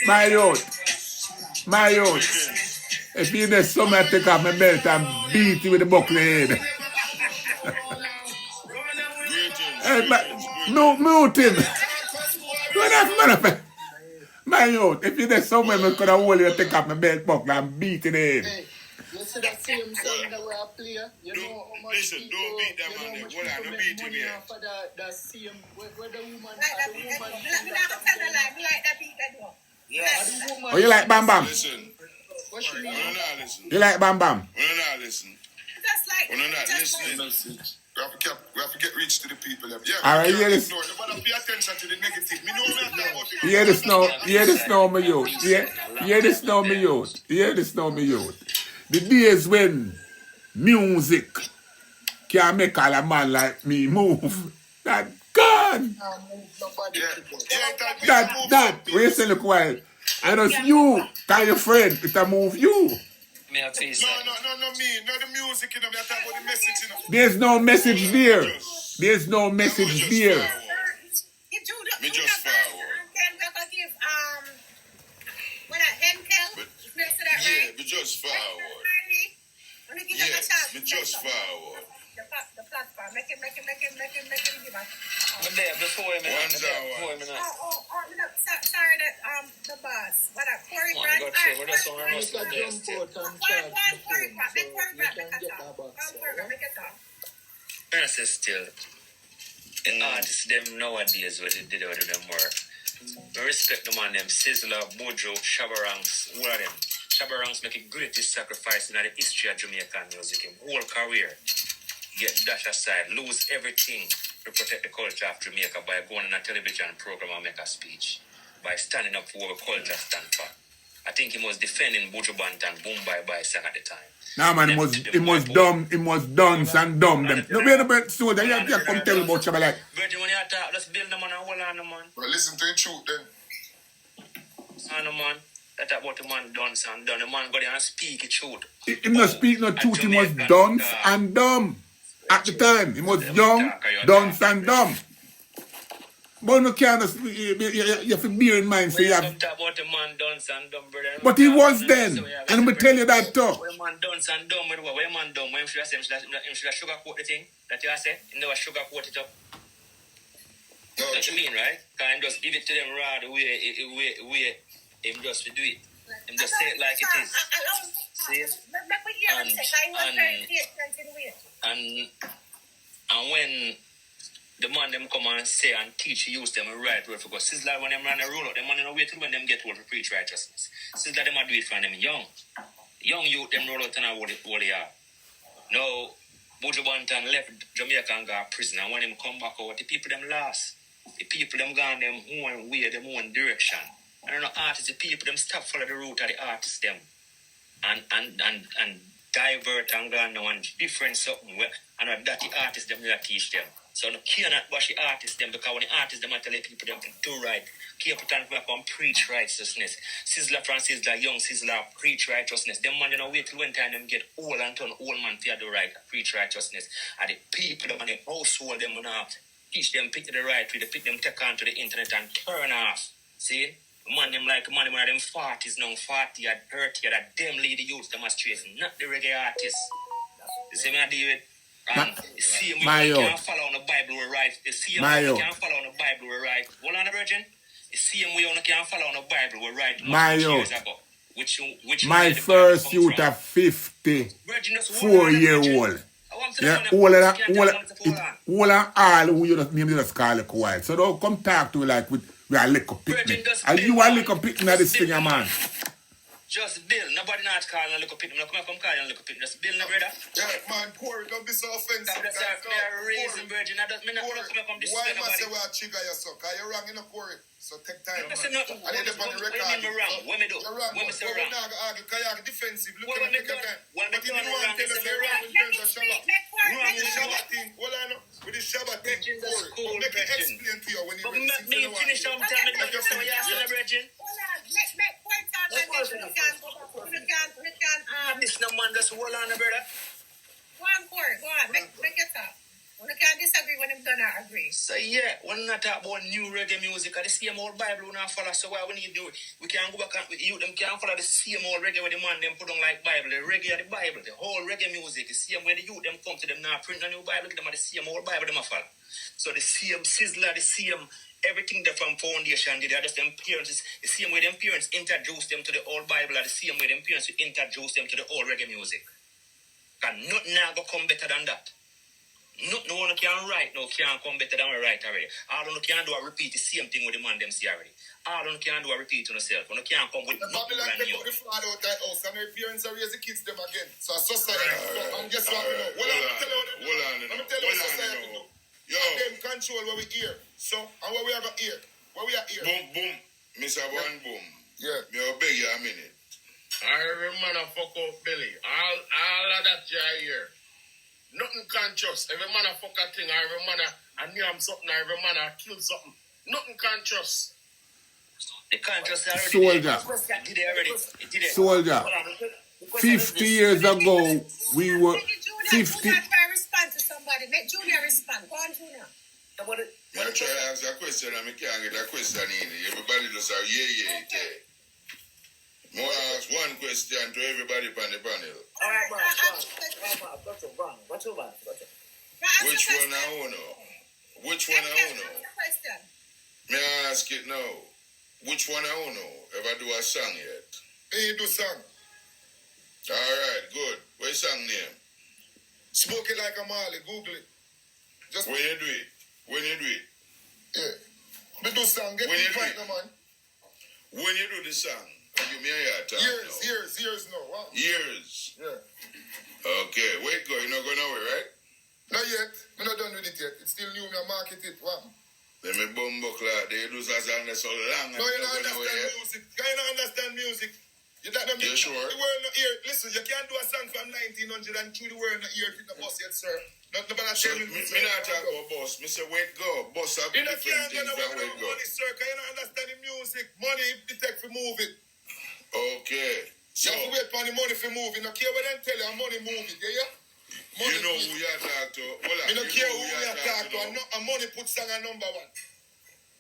My youth. My youth, if you need somebody take off my belt and beat you with the buckle head. Hey, mute him. My youth, if you need somebody I could have hold you take off my belt buckle and beat it in. Hey, you see that same song that we are playing? You know how much listen, people, don't beat that man. You know Hold on, don't beat him money here. for that same, where the woman, Oh, you like Bam Bam? Listen. what she mean? Listen. You like Bam Bam? Listen. Just like We're not listening. We have to get reach to the people. Yeah, all right, hear this. Pay attention to the negative. Me know we are talking about it. Hear this now, my youth. Hear this now, my youth. Hear this now, my youth. The days when music can make all a man like me move, that gone. That, wait a look while. And it's you, tell your friend, it'll move you. No, me. Not the music, you know. Me talk about the message, you know. There's no message there. There's no message there. Me just forward. Yeah, me just forward. Yes, me just forward. The platform, make him give us. there before him. Sorry that the boss. But Corey Grant. I say still, artists them nowadays what they did out of them work. I respect the man them Sizzler, Bojo, Shabarangs, all of them. Shabarangs make the greatest sacrifice in the history of Jamaican music. Him whole career. Get dash aside, lose everything to protect the culture of Jamaica by going on a television program and make a speech. By standing up for what the culture stand for. I think he was defending Bojo Bantan Boom Bye Bye song at the time. Nah man, he was dumb, he was dance and dumb them. No wait a minute, so that you come tell me about Shabba like. Virgin, when you talk, let's build them on a whole on the man. Well, listen to the truth then. On the man, that about the man dance and done. The man go there and speak the truth. He not speak no truth, he was dance and dumb. At the time, he was young, dance and dumb. But no can't, you have to bear in mind, so you have... Talk about the man dance and dumb, brother. But he was then, and I'm going to tell you that too. When man dance and dumb, when man dumb, when should I say, should I sugarcoat the thing that you say? You never sugarcoat it up. No, That's what you mean, right? Can just give it to them raw the way him just to do it. Him just say it like it is. See? And when the man them come and say and teach use them a right word for God. Sizzler when them run a roll out, them man don't wait till when them get old for preach righteousness. Sizzler them a do it from them young. Young youth them roll out and all they are. Now Bojo Bantan left Jamaica and got prison, and when them come back out, the people them lost. The people them gone them own way, them own direction. I don't know artists, the people them stop follow the route of the artists them. And divert and go now and different something where and that the artists them that teach them. So no cannot bash the artists them because when the artists them tell the people them to do right. Keep it and come preach righteousness. Sizzler from Sizzler, young Sizzler, preach righteousness. Them man you know wait till when time them get old and turn old man to do right, preach righteousness. And the people them and the household them now teach them pick the right way, they pick them take on to the internet and turn off. See? Man them like man one of them 40s now, 40 and 30 that them lead the youth them astray, not the reggae artists. You see me I deal with and see him you can't follow on the Bible we right. You see him you can't follow on the Bible we right. Hold on the virgin. You see him we can't follow on the Bible we right years ago. Which my first youth of 54-year-old. Yeah, all who you just name you just call it quiet. So don't come talk to me like we are liquor picnic. And you are liquor picnic at this thing, man. Just Bill. Nobody not calling a little picnic. Come call you a little picnic. Just Bill, no brother. Yeah, man, Corey, don't be so offensive. That's a reason, virgin. I don't come this why must you wear trigger yourself? Because you're wrong in a Corey. So take time, man. I need to put the record. You're wrong. What me do? You're wrong. What me say wrong? Because you're defensive. Look What at me the do? time. What me But do? if you want to tell us you're wrong in terms of Shabbat. Wrong with the Shabbat thing. Hold on. With the Shabbat thing, Corey. Make it explain to you when you ready. But me finish on time. Make you say what you're saying, virgin. This no man just hold on, brother. Go on, Corey. Go on. Make it up. When you can't disagree when I'm done, I agree. So yeah, when not talk about new reggae music, the same old Bible we not follow. So why we need to do it? We can go back and you them can follow the same old reggae where the man them put on like Bible. The reggae of the Bible, the whole reggae music, the same way the youth them come to them now print a new Bible, them are the same old Bible them a follow. So the same Sizzler, the same everything there from foundation, they are just them parents, the same way them parents introduce them to the old Bible, the same way them parents introduce them to the old reggae music. Because nothing now go come better than that. No one can write, no can come better than we write already. All one can do is repeat the same thing with the man them see already. All one can do is repeat to themselves. One can come with the nothing brand new. The father out that house and their parents are raise the kids them again. So society, and guess what? Let me tell you what society do. And them control what we hear. So, and what we are going to hear. What we are here. Boom, boom. Mr. One Boom. Yeah. Me will beg you a minute. Every man a fuck up belly. All of that you hear. Nothing conscious. Every man a fuck a thing. Every man a name something. Every man a kill something. Nothing conscious. The conscious already. Soldier. 50 years ago, we were 50. Respond to somebody. Make Junior respond. Go on, Junior. I try to answer a question and I can't get a question in. Everybody just say, yeah. More ask one question to everybody on the panel. All right, man. What's your bang? Which one I want to know? Which one I don't know? Question. May I ask it now? Which one I don't know? Ever do a song yet? He do song. Alright, good. What's song name? Smoke it like a Marley. Google it. Just When you do it? When you do it? yeah. Me do song. Get When me you do right it? now, man. When you do the song, give me a year talk now. Years now. Wow. Years. Yeah. Okay, wait, go. You're not going nowhere, right? Not yet. I'm not done with it yet. It's still new. Me market it. Wow. Let me bumbo clock. They do that song that's so long. No, you don't understand music. You don't understand music. You don't know You sure? The world not here. Listen, you can't do a song from 1900 and through the world not here in the bus yet, sir. Nobody So, tell me me. not talk about boss. Me say, wait, go. Boss have You different can't things go than nowhere wait, without go. money, sir. Because you don't understand the music. Money, it take for move it. Okay. So, You have to wait for the money for move it. You don't care what they tell you, money move it. Yeah? Money you know move who it. you talk to. Hold on. You don't care who you you talk to. now. And money put song at number one.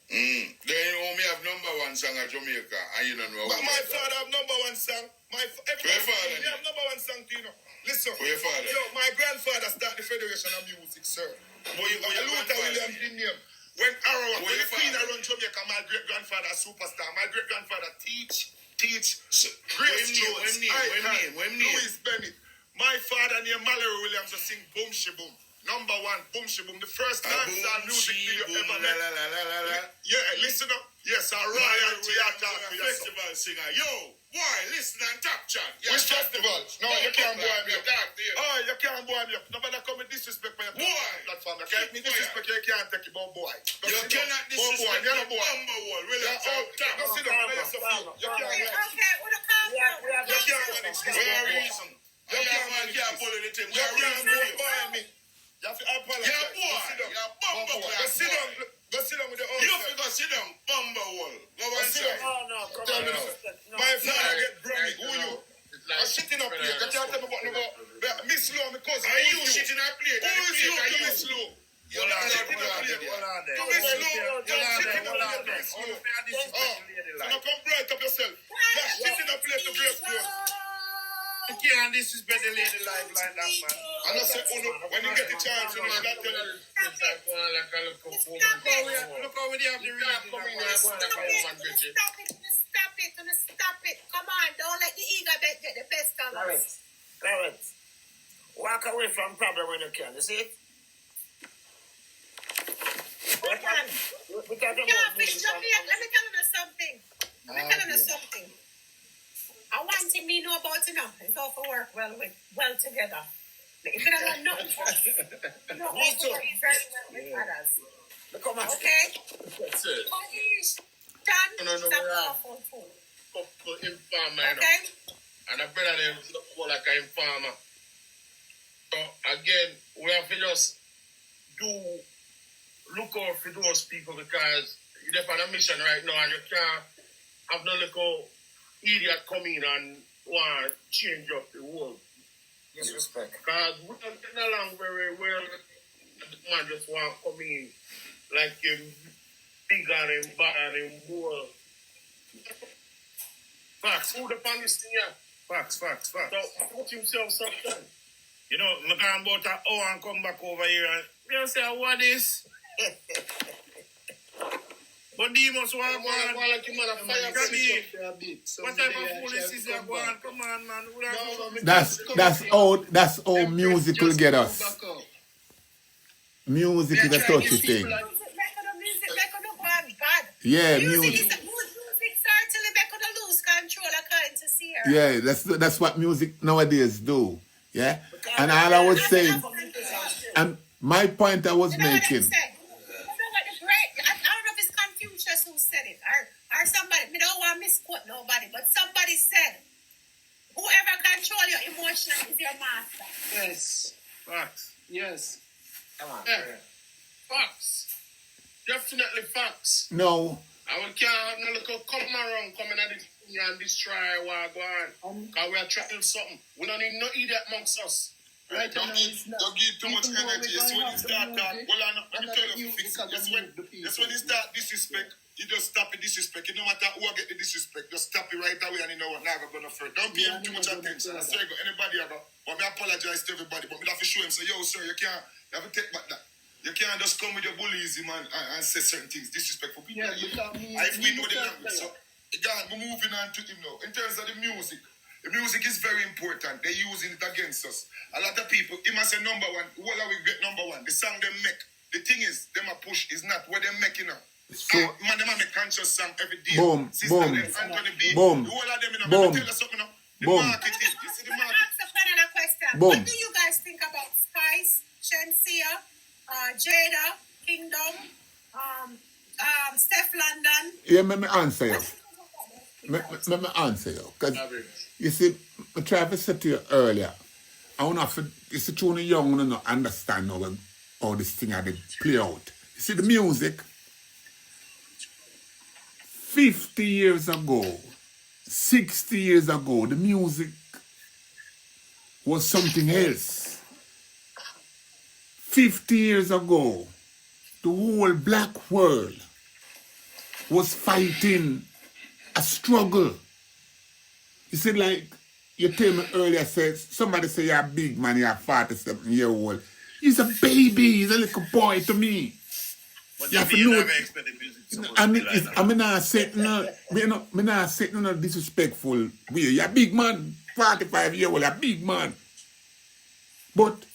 Then you know me have number one song at Jamaica, and you don't know But who my you talk. father have number one song. Where Everybody father? have number one song to you know. Listen. Where your father? Yo, my grandfather started the Federation of Music, sir. Where your Luther grandfather? Williams did name. When Arawa, Where when your the Queen father? around Jamaica, my great-grandfather a superstar. My great-grandfather teach. So, Grace when Jones, name? Louis Bennett. My father named Mallory Williams to sing Boom Shaboom. Number one, Boom Shaboom. The first dancehall music video ever made. Yeah, listen up. Yes, a royalty attack for your festival singer. Yo, boy, listen and top chat. Which festival? No, you can't boy me up. Talk to you. Oh, you can't boy me up. Nobody come with disrespect for your Boy. platform. You can't me disrespect, you can't take it, boy. You cannot disrespect you're the a boy. number one. Will Yeah, you talk? go sit down. You can't Okay, with a calm down. You can't manage this. Where reason? You can't manage can't this. bully the thing. You Where can't reason? boy me. You have to apologize. Yeah, boy. Go sit down. Yeah, bumbo Go class, sit down. boy. Go sit down with the You old have to sit down, bumbo wall. Go Go sit inside. down. No, come Tell on. me No. now. My father get Grammy. Who you? I'm sitting up here. You can't tell me about Miss Low, my cousin. Are you sitting up plate? Who is you to Miss Low? You're not sitting up here. To Miss Low. You're sitting up here to Miss Low. So now come bright up yourself. You're sitting up here to Grace Jones. You can't disrespect the lady life like that, man. And I say, when you get the chance, you know, you got to tell her. Look how we have the reason. Stop it. Come on, don't let the ego get the best of us. Clarence. Walk away from problem when you can. You see it? Hold on. We talk about Yeah, music. let me tell you something. I want him to know about it now. It's all for work well together. If you don't know nothing, no, Me too. work very well with others. Come on. Okay? That's it. Polish, John, No, stop awful food. Couple informer, you know. Okay? And a brother them look like an informer. So again, we have to just look out for those people because you're on a mission right now and you can't have no little idiot come in and want to change up the world. Disrespect. Because we don't get along very well. The man just want to come in like him bigger and better and more. Facts. Who the police thing here? Facts. So put himself something. You know, I can about an hour and come back over here and you say, what is? But demons want to go on. Like him on a fire. What type of foolishness is that going on? Come on, man. That's how music will get us. Music is a touchy thing. Music make you go bad. Yeah, Music certainly make you lose control according to Sierra. Yeah, that's what music nowadays do. Yeah, and all I was saying, and my point I was You know what making. I'm saying? You know what the great, I don't know if it's Confucius who said it, or somebody, I don't want to misquote nobody, but somebody said, whoever control your emotion is your master. Yes. Facts. Yes. Come on. Yeah. Facts. Definitely facts. No, And we can't have no little come around coming at this thing and destroy what go on. Because we are trying something. We don't need no idiot amongst us. Right, don't give too much energy. Yes, when you start talking, well, let me tell you, fix it. Yes, when you start disrespect, you just stop it disrespect. It no matter who get the disrespect, just stop it right away and you know what, now I'm going to fret. Don't pay him too much attention. I swear, anybody ever, but me apologize to everybody, but me have to show him, say, yo, sir, you have to take back that. You can't just come with your bullyism and say certain things, disrespectful people. Yeah, because if we know the language. So, God, we're moving on to him now. In terms of the music is very important. They're using it against us. A lot of people, he must say number one. What are we get number one? The song they make. The thing is, them a push is not what they're making now. So, man, them a make conscious song every day. Boom, Sister boom, them, Anthony B. boom, The whole of them, you know, boom, tell us something now. The boom. marketing. You see the I'm market. ask another question. Boom. What do you guys think about Spice, Shensia, Jada, Kingdom, Steph London? Yeah, let me answer you. Let me answer you. Because, you see, I tried to say to you earlier, I want to, you see, too young, you don't understand how this thing had to play out. You see, the music, 50 years ago, 60 years ago, the music was something else. 50 years ago, the whole black world was fighting a struggle. You see, like you tell me earlier, somebody say you're a big man, you're 47-year-old. He's a baby, he's a little boy to me. But you have to know. Expect the music And I'm not saying no disrespectful way. You're a big man, 45-year-old, a big man. But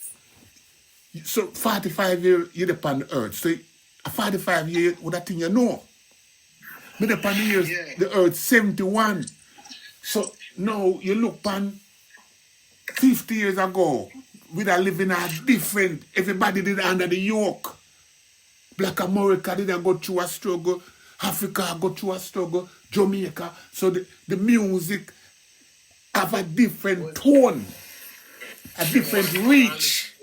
so 45 years you're upon the earth. So a 45-year with that thing you know. Me upon the years, the earth 71. So now you look upon 50 years ago, we are living a different, everybody did under the yoke. Black America didn't go through a struggle, Africa go through a struggle, Jamaica. So the music have a different tone, a different reach.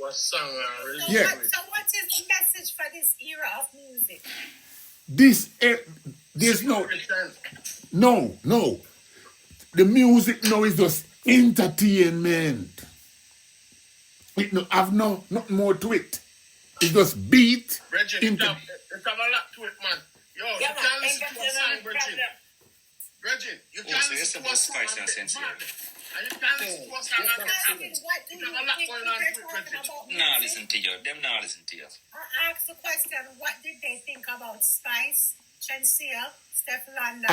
Yeah. So what is the message for this era of music? There's no. The music now is just entertainment. It no have nothing more to it. It's just beat. Reggie, it's have a lot to it, man. Yo, you can't listen to a song, Reggie. Reggie, you can't listen to a song and get mad. And you can't listen to a song and get mad. You have a lot going on to it, Reggie. Nah, listen to you. Them nah listen to you. I asked the question, what did they think about Spice, Shensia, Steph London?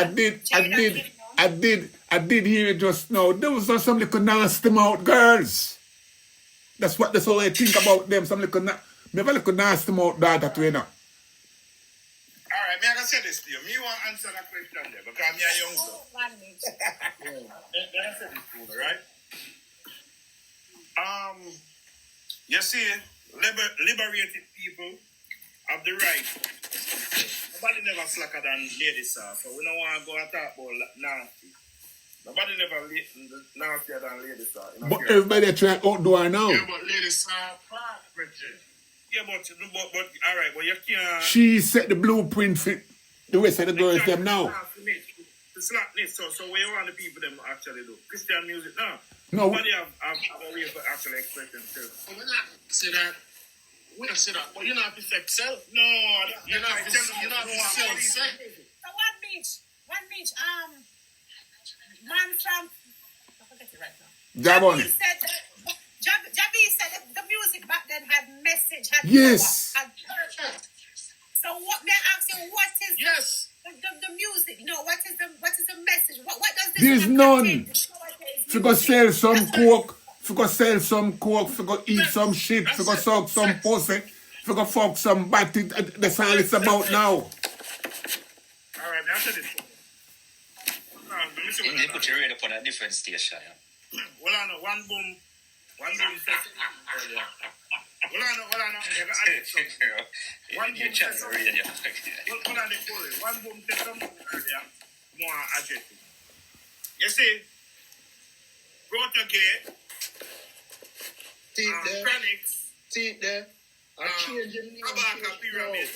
I did hear it just now. There was some little nasty mouth girls. That's all I think about them. Some little nasty mouth daughter to you now. Alright, me I can say this to you. Me want to answer that question there because me a young girl. Let me say this to you, right? You see, liberated people have the right. Nobody never slacker than ladies are, so we don't want to go and talk about nasty. Nobody never nastier than ladies are. But everybody try outdoor now. Yeah, but ladies are part, Richard. Yeah, but all right, but you can't. She set the blueprint for the rest of the girls them now. The slackness, so what you want the people them actually do? Christian music now. No. Nobody have a way to actually express themselves. But we not say that. We don't say that. But you're not affect self. No, you're not sell self. So one beach, man from I forget it right now. JAHBUNNY. Jabi said that the music back then had message, had yes. power, had purpose. So what may I ask you, what is the music? No, what is the message? What does this There's none. If you go sell some coke, if you go sell some coke, if you go eat some shit, if you go suck some pussy, if you go fuck some batty, that's all it's about now. Alright, after this. They put your radio on a different station. Well, I know, one boom said earlier. Well, I know, you got added something. One boom said something. Hold on, one boom said something earlier, more adjective. You see, Grota Gay, Chronics, Abaka Pyramid,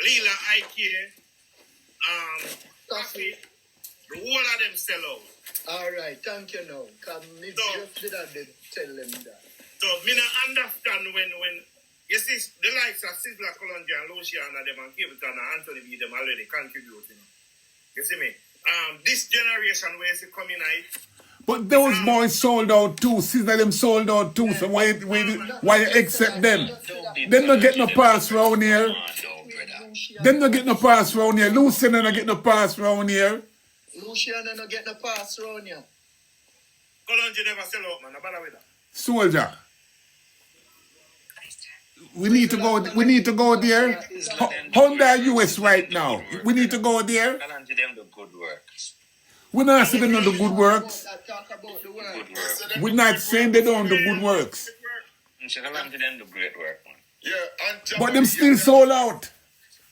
Lila Ike, Coffee, the whole of them sell out. Alright, thank you now. Because me just did tell them that. So, me not understand when you see the likes of Sizzla, Columbia, and Luciana, them and Capleton and Anthony B, them already contributing. You see me? This generation where you see coming out, But those boys sold out too. Sister them sold out too. So why you accept them? Them not get no pass round here. Them not get no pass round here. Lucian not get no pass round here. Lucian not get no pass round here. Colonji never sell out, man. No bother with that. Soldier. We need to go there. Honda US right now. We need to go there. Challenge them the good works. We're not saying they don't do good works. Good work. We're not saying they don't do good works. Challenge them the great work, man. Yeah, and But them still sold out.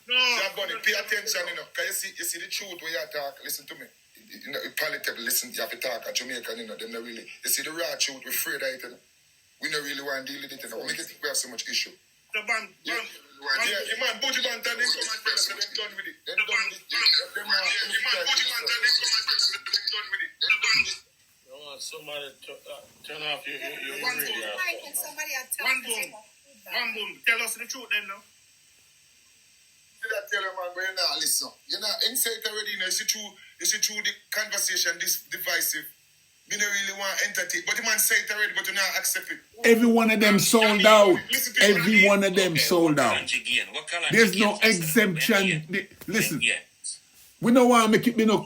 No. JAHBUNNY, pay attention, you know. Because you see the truth when you talk. Listen to me. You know, palatable, listen, you have to talk at Jamaican, you know. Them not really. You see the raw truth, we're afraid of it, you know. We don't really want to deal with it, you know. We have so much issue. The band. Yeah, man, Bougie Bantan, they come and tell us that they're done with it. They're done with it. They're done with it. You want somebody to turn off your One radio. boom. Somebody had One boom. One boom. Tell us the truth then, no? Did I tell you, man, but you're not listen. You're not inside already, you know. You see through the conversation, this divisive. You don't really want to entertain. But the man said it already, but you not accept it. Every one of them sold out. Every one of them sold out. There's no exemption. Listen, we don't want to make it be no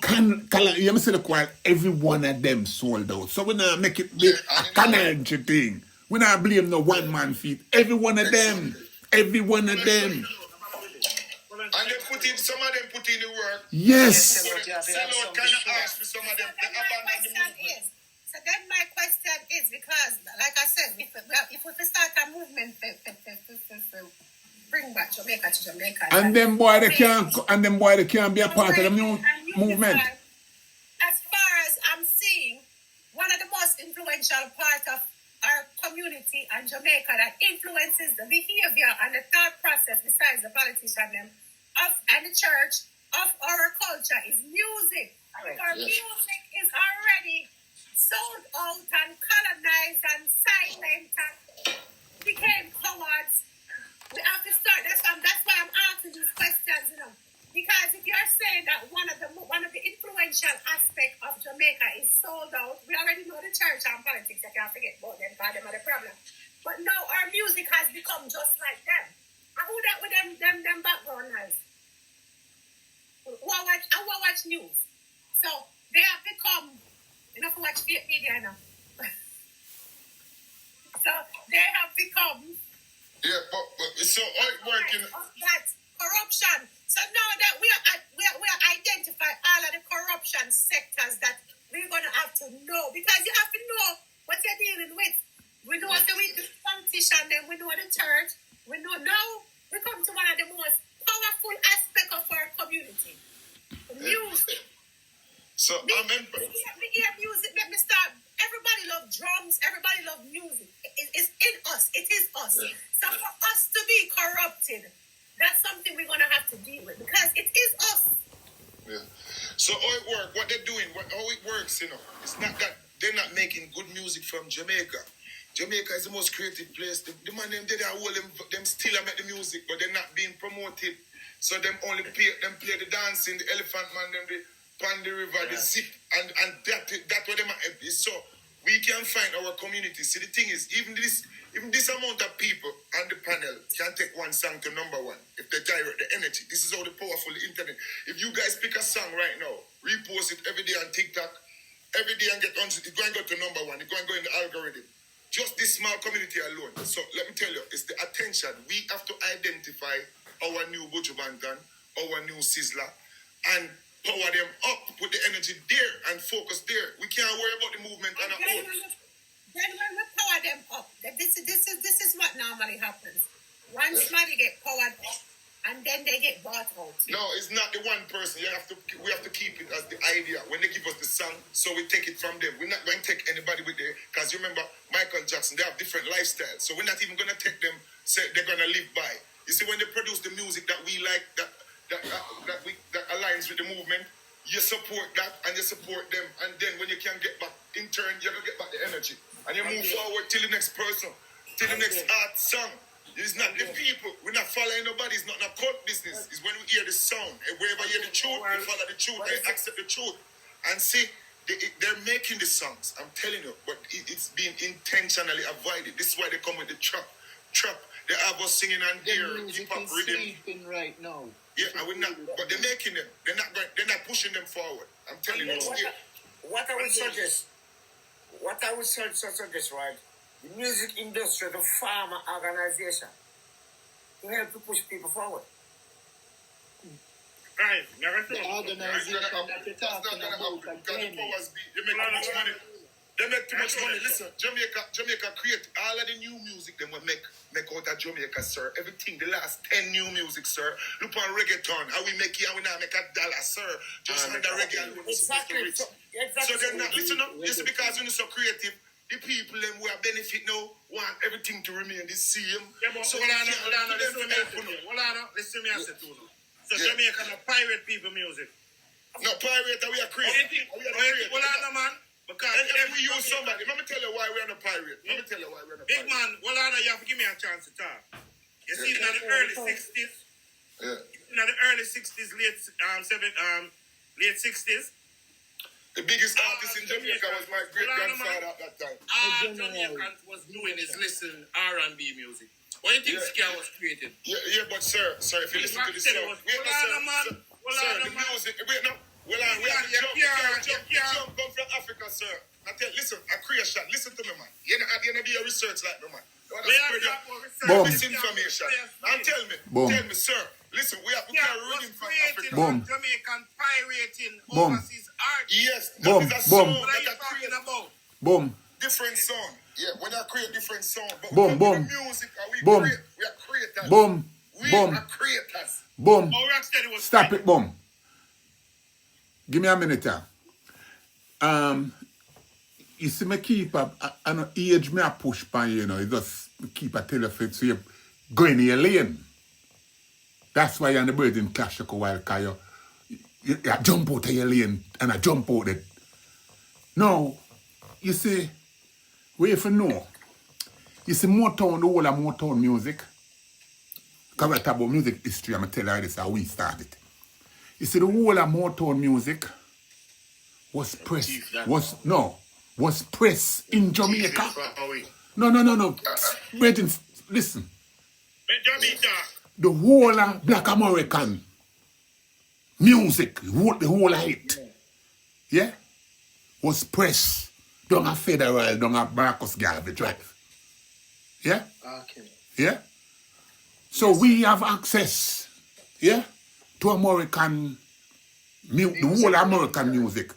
you must say the quiet. Every one of them sold out. So we not make it be a canary thing. We not blame no one man feet. Every one of them. Every one of them. And they put in, some of them put in the work. Yes. Sell out kind of ask for some of them. They abandon the movement. So then my question is, because, like I said, if we start a movement, bring back Jamaica to Jamaica. And them boy they can't be a part of the new movement. As far as I'm seeing, one of the most influential part of our community and Jamaica that influences the behavior and the thought process, besides the politician them, and the church, of our culture is music. Our music is already sold out and colonized and silent and became cowards. We have to start. That's why I'm asking these questions, you know. Because if you're saying that one of the influential aspects of Jamaica is sold out, we already know the church and politics. I can't forget about them because them are the problem. But now our music has become just like them. And who that with them background noise? I watch news. So they have become, you know, watch media now. So they have become. Yeah, but so how it working? That corruption. So now that we are identify all of the corruption sectors that we're gonna have to know, because you have to know what you're dealing with. We know the politician, then we know the church. We know now we come to one of the most powerful aspects of our community. Music. So we hear music, let me start. Everybody love drums, everybody love music. It's in us, it is us. Yeah. So for us to be corrupted, that's something we're gonna have to deal with, because it is us. Yeah. So how it work, what they're doing, how it works, you know, it's not that they're not making good music from Jamaica. Jamaica is the most creative place. The man them there, them still make the music, but they're not being promoted. So them only play the dancing, the elephant man, them the Pan the river, the zip, and that what them is. So we can find our community. See, the thing is, even this amount of people on the panel can take one song to number one if they direct the energy. This is how the powerful the internet. If you guys pick a song right now, repost it every day on TikTok, every day and get on, it's going to go to number one. It's going to go in the algorithm. Just this small community alone. So let me tell you, it's the attention. We have to identify our new Buju Banton, our new Sizzler, and power them up, put the energy there and focus there. We can't worry about the movement and our own. Then when we power them up, this is what normally happens. Once somebody get powered up, and then they get bought out. No, it's not the one person. We have to keep it as the idea. When they give us the song, so we take it from them. We're not going to take anybody with there, because you remember Michael Jackson, they have different lifestyles. So we're not even going to take them, say they're going to live by. You see, when they produce the music that we like, that aligns with the movement, you support that and you support them, and then when you can get back in turn, you're gonna get back the energy and you move forward till the next person, till the next art song. It's not the people, we're not following nobody. It's not a cult business. It's when we hear the sound, and wherever you hear the truth, we follow the truth and accept the truth. And see, they're making the songs. I'm telling you, but it's being intentionally avoided. This is why they come with the trap. They have us singing and music hip hop is rhythm. sleeping right now. Yeah, I would not. But they're making them. They're not pushing them forward. I'm telling you. What I would suggest, right? The music industry, the farmer organization, to help to push people forward. Right, The organization that you're talking about again. They make too much money. They make too much money. Listen, Jamaica create all of the new music they will make out of Jamaica, sir. Everything, the last 10 new music, sir. Look on reggaeton, how we make it, how we not make $1, sir. Just on the reggae alone. Exactly. So they're not, listen up, this is because you're so creative. The people them who are benefit now want everything to remain the same. Yeah, but so hold on, listen me as a tune. So Jamaica no pirate people music. No pirate, we are creative. Hold on, man. Because if we use somebody, let me tell you why we're not a pirate. Big man, hold on, you have to give me a chance to talk. You see, in the early 60s, in the early 60s, late 60s, the biggest artist in Jamaica was my great-grandfather at that time. All Jamaicans was doing is listen R&B music. What do you think Ska was created? Yeah, but sir, if you listen to the song, the music, we have to jump come from Africa, sir. Listen, a creation. Listen to me, man. You're not do your research like me, man. Misinformation. And tell me, sir. Listen, we can read from Africa. Jamaican pirating overseas art. Yes, that is a song that I create about. Different song. Yeah, when I create different song. But music, we are creators. We are creators. Stop it, Give me a minute, you see me keep an age me a push pan, you know, you just keep a telephone so you go in your lane. That's why you're on the bird in clash a while, because you jump out of your lane and I jump out it. Now, you see, where if you know, you see Motown, the whole of Motown music, because we talk about music history, I'm going to tell you this, how we started. You see, the whole of Motown music was pressed, was pressed in Jamaica. No. Brethren, listen. The whole of Black American music, the whole of it, yeah, was pressed down a Federal, down a Marcus Garvey Drive. Yeah? Okay. Yeah? So we have access, yeah, to American, the whole American music.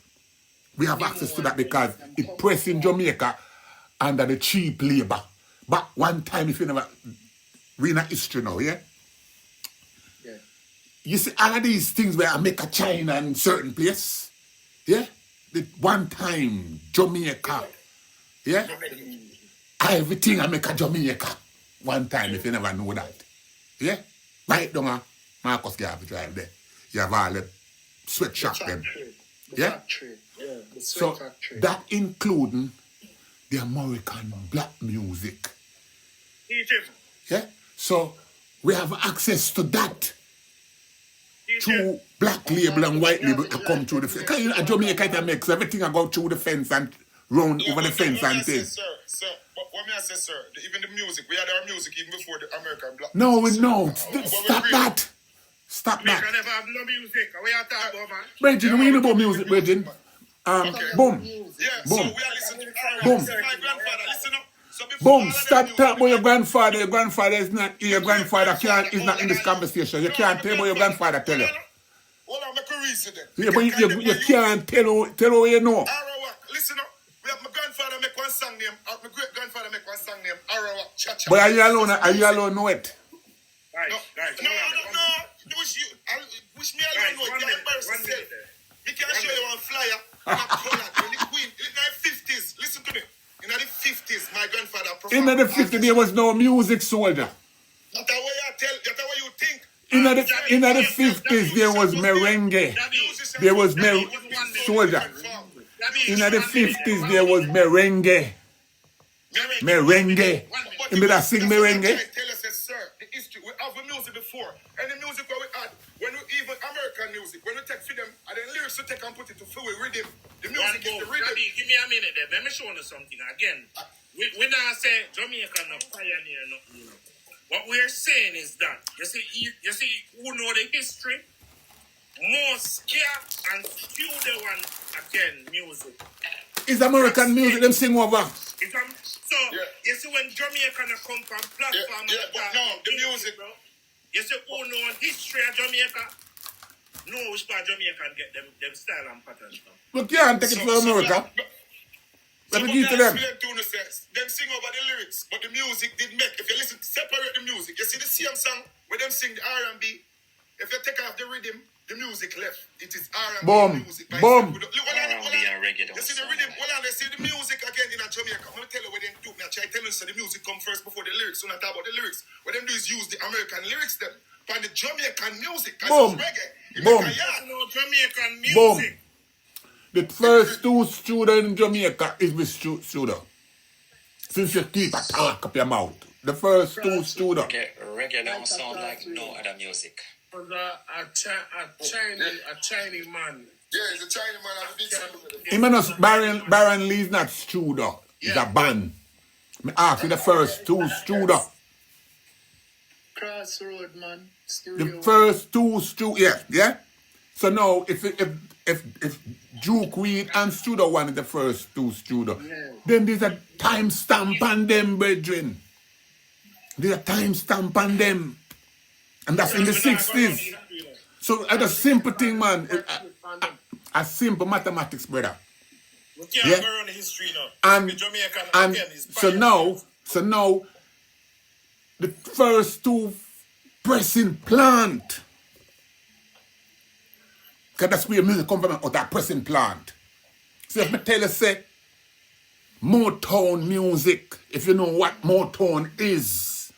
We have access to that because it pressed in Jamaica under the cheap labor. But one time, if you never, we're in history now, yeah? You see, all of these things where I make a China in certain place, yeah? The one time, Jamaica, yeah? Everything I make a Jamaica one time, if you never know that. Yeah? Right down a Marcus Garvey Drive there. You have all the sweatshop them. Yeah? So factory. That including the American black music. Yeah? So we have access to that through black label and white label to come through the fence. Because you know, Jamaica it makes everything I go through the fence and round over the fence and things. Sir, what may I say, sir? Even the music, we had our music even before the American black No, music. no. Stop that. Stop that. Jamaica never have no music. We are talking about, man. Brethren, we know about music, brethren. Boom. Yeah, Boom. so we are listening to Boom. my grandfather. Listen up. So before Boom. Stop talking about your grandfather. Your grandfather is not here. Your grandfather is not in this conversation. You can't tell about your grandfather tell you. Hold on, make a reason then. Yeah, but you can't tell what you know. Arawak, listen up. We have my grandfather make one song name. My great grandfather make one song name. Arawak Cha-Cha. But are you alone know it? Right. No. Wish me alone know it. You embarrass yourself. Me can show you one flyer. When the Queen, in the 50s, listen to me. In the 50s, my grandfather performed. In the 50s, there was no music soldier. That's what you think. In the 50s, there was merengue. There was soldier. In the 50s, there was merengue. Merengue. You better sing merengue. Tell us, sir, the history. We have the music before. And the music where we had, when we even American music, when we take for them, and then lyrics to take and put it to full rhythm. The One music is boom. the rhythm. Daddy, give me a minute there. Let me show you something again. We now say Jamaica no pioneer, no. What we're saying is that you see who know the history, more scare and studio one again music. It's American music, them sing over. You see when Jamaica come from platform, but no, the music, bro. You see who know history of Jamaica, know which part Jamaica get them style and pattern from. Look, you can't take it from America. Let me give it to them. Them sing over the lyrics, but the music did make. If you listen, separate the music. You see the same song where them sing the R&B. If you take off the rhythm, the music left. It is R&B music. Boom. Look, R&B and reggae. you see the rhythm. They see the music again in Jamaica. I'm gonna tell you what they do. I try to tell you so the music come first before the lyrics. When I talk about the lyrics, what them do is use the American lyrics them find the Jamaican music. Boom. Boom. Jamaican music. Boom. The first two students in Jamaica is with Studer. Since you keep a talk up your mouth. The first two students. Reggae don't sound like no other music. A Chinese man. Yeah, he's a Chinese man. I'm a big fan of it. He means Baron Lee's not Studer. It's a band. Me ask you the first two Studer. Crossroad, man. Studio. The first two Studer, yeah. So now, if Duke Weed and Studer one is the first two Studer, then there's a time stamp on them, brethren. There's a time stamp on them, and that's in the 60s. So it's a simple thing, man. A simple mathematics, brother. We can't go around the history now. And so now, the first two pressing plant. Because that's where music comes from, out that pressing plant. So if I tell you, say, Motown music, if you know what Motown is,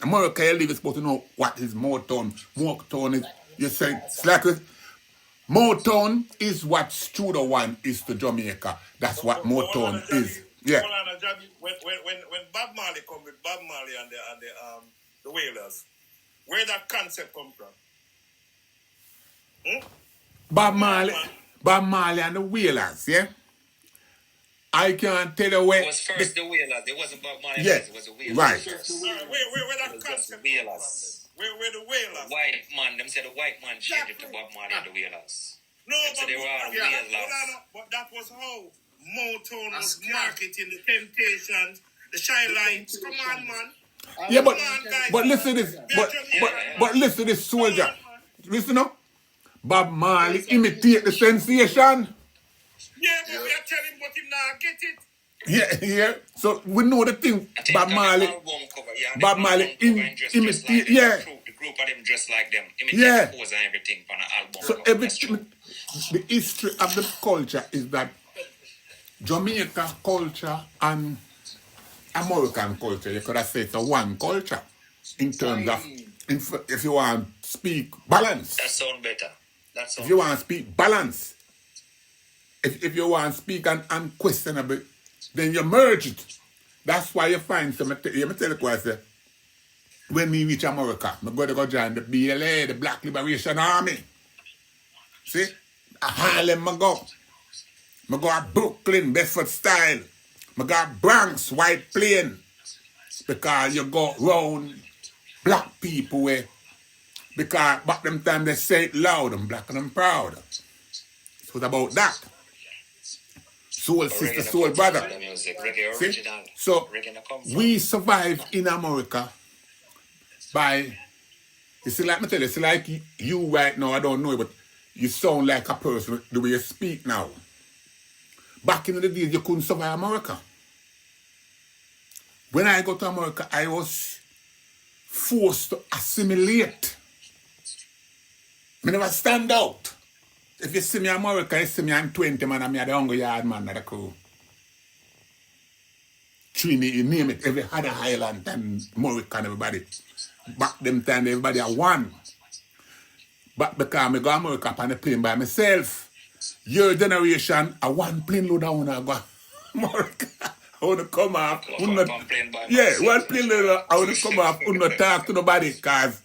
America, you live, you're supposed to know what is Motown. Motown is, you say, it's like this. Motown is what Studio One is to Jamaica. That's what Motown is. Yeah. When Bob Marley come with Bob Marley and the Wailers, where that concept come from? Bob Marley and the Wailers, yeah? I can't tell you where... It was first the Wailers. It wasn't Bob Marley. Yeah, It was the Wailers right. first. Where that concept come from? Where the Wailers? White man. Them said the white man changed it to Bob Marley and the Wailers. No, but they were all Wailers. But that was how Motown was marketing the Temptations, the Shy Lights. Come on, man. Yeah, but listen to this. But listen to this, soldier. Listen up. Bob Marley imitate the sensation. Yeah, but we are telling him, but him not get it. Yeah. So we know the thing. Bob Marley imitate. Yeah. The group of them dressed like them. Yeah. The pose and everything on the album. So everything, the history of the culture is that Jamaica culture and American culture, you could have said it's a one culture in terms of, if you want to speak balance. That sounds better. If you want to speak balance, if you want to speak unquestionable, then you merge it. That's why you find some, let me tell you what I say. When we reach America, I'm going to go join the BLA, the Black Liberation Army. See? Harlem, I go to Brooklyn, Bedford style. I go to Bronx, White Plain. Because you go round black people way. Because back them time they say it loud and black and I'm proud. So it's about that. Soul sister, soul brother. See? So we survive in America by, you see, like me tell you, it's like you right now, I don't know, but you sound like a person the way you speak now. Back in the days, you couldn't survive America. When I got to America, I was forced to assimilate. I never stand out. If you see me in America, you see me, I'm 20, man, I'm the hungry yard man of the crew. Trini, you name it, every other island and America and everybody. Back them time, everybody are one. But because I go to America on the plane by myself, your generation, a one plane load I want to go to America. I want to come off. One plane load I want to come off, I not talk to nobody because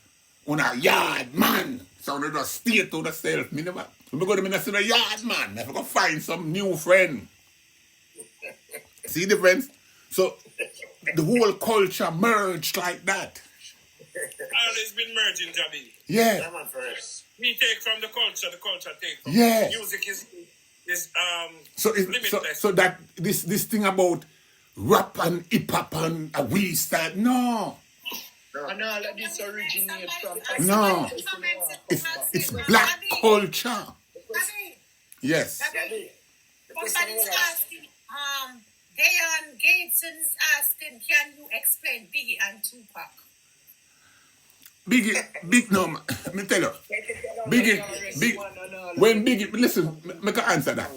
I'm a yard man. So I just stay to myself. Me never We go to me and say, yard man, I go find some new friend. See the difference? So the whole culture merged like that. Always been merging, Jabi. Yeah. We take from the culture take from. Yeah. Music is so limitless. so that this thing about rap and hip hop and a we start, no. And all of this originates from No. It's black culture. Yes. Somebody's asking, Dayan Gateson is asking, can you explain Biggie and Tupac? Big no, me tell you. Big when Biggie, listen, me can answer that.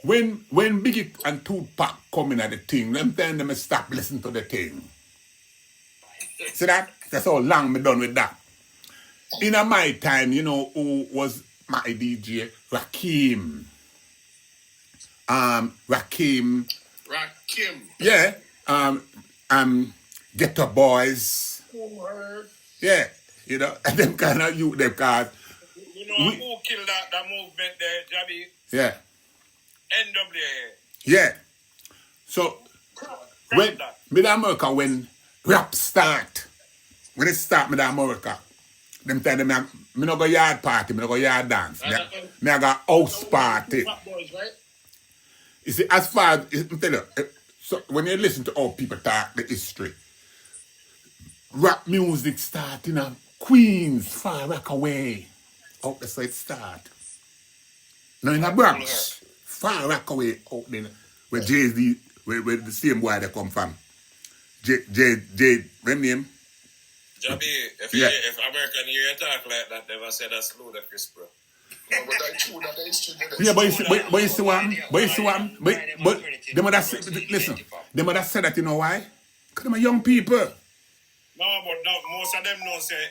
When Biggie and Tupac come in at the thing, them time them stop listening to the thing. See that? That's how long me done with that. In my time, you know, who was my DJ? Rakim. Rakim. Yeah. Ghetto Boys. Yeah. You know, and them kind of youth, them kind. You know who killed that movement there, Jabi? Yeah. NWA. Yeah. So, when with America, when rap start, when it start with America, them tell them, me no go yard party, me no go yard dance. Me I got house party. You see, as far as, I tell you, so when you listen to how people talk the history, rap music start in Queens, far Rockaway. Out there, so it start. Now in the Bronx, far Rockaway out there, where Jay-Z, where the same boy they come from. J, what name? Jabi, if American hear you talk like that, they will say that's ludicrous, bro. No, but I true that the history did it. Yeah, but you see what? But them other say, listen, them other say that, you know why? Because them are young people. No, but most of them know say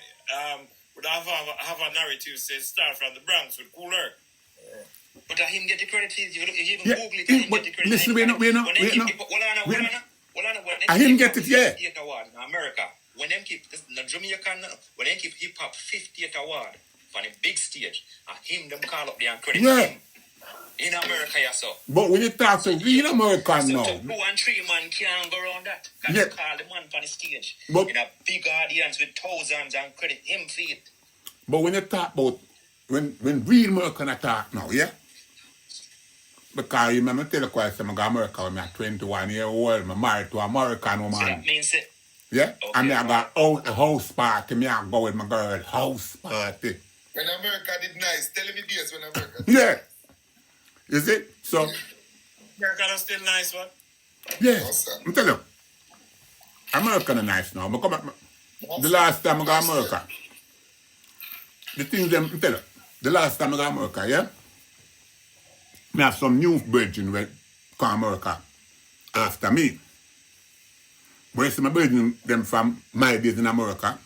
would have a narrative say start from the Bronx with Cool Herc. But him get the credit, if you even Yeah, Google it, him but get the credit. listen, we know. I him get it, yeah. 50th award in America. When them keep the Jamaican, when them keep hip hop 50th award for the big stage, and him them call up there and credit him. In America, yeah, so. But when you talk to real American so now. 2 and 3 man can't go around that. Because Yeah. you call the man on the stage. But, in a big audience with thousands and credit him for it. but when you talk about, when real American talk now, yeah? Because you remember tell you quite some I got America when I'm 21 years old, I'm married to an American woman. So that means it. Yeah? Okay, And I got out a house party, me I go with my girl, house party. When America did nice, tell me this when America did. Yeah. You see? So, America is still nice, one. yeah, I'm telling you, America is nice now. I come back, the last time I got America, the things them, I'm telling you, the last time I got America, yeah? I have some new brethren who come America after me. But you see my brethren, them from my days in America,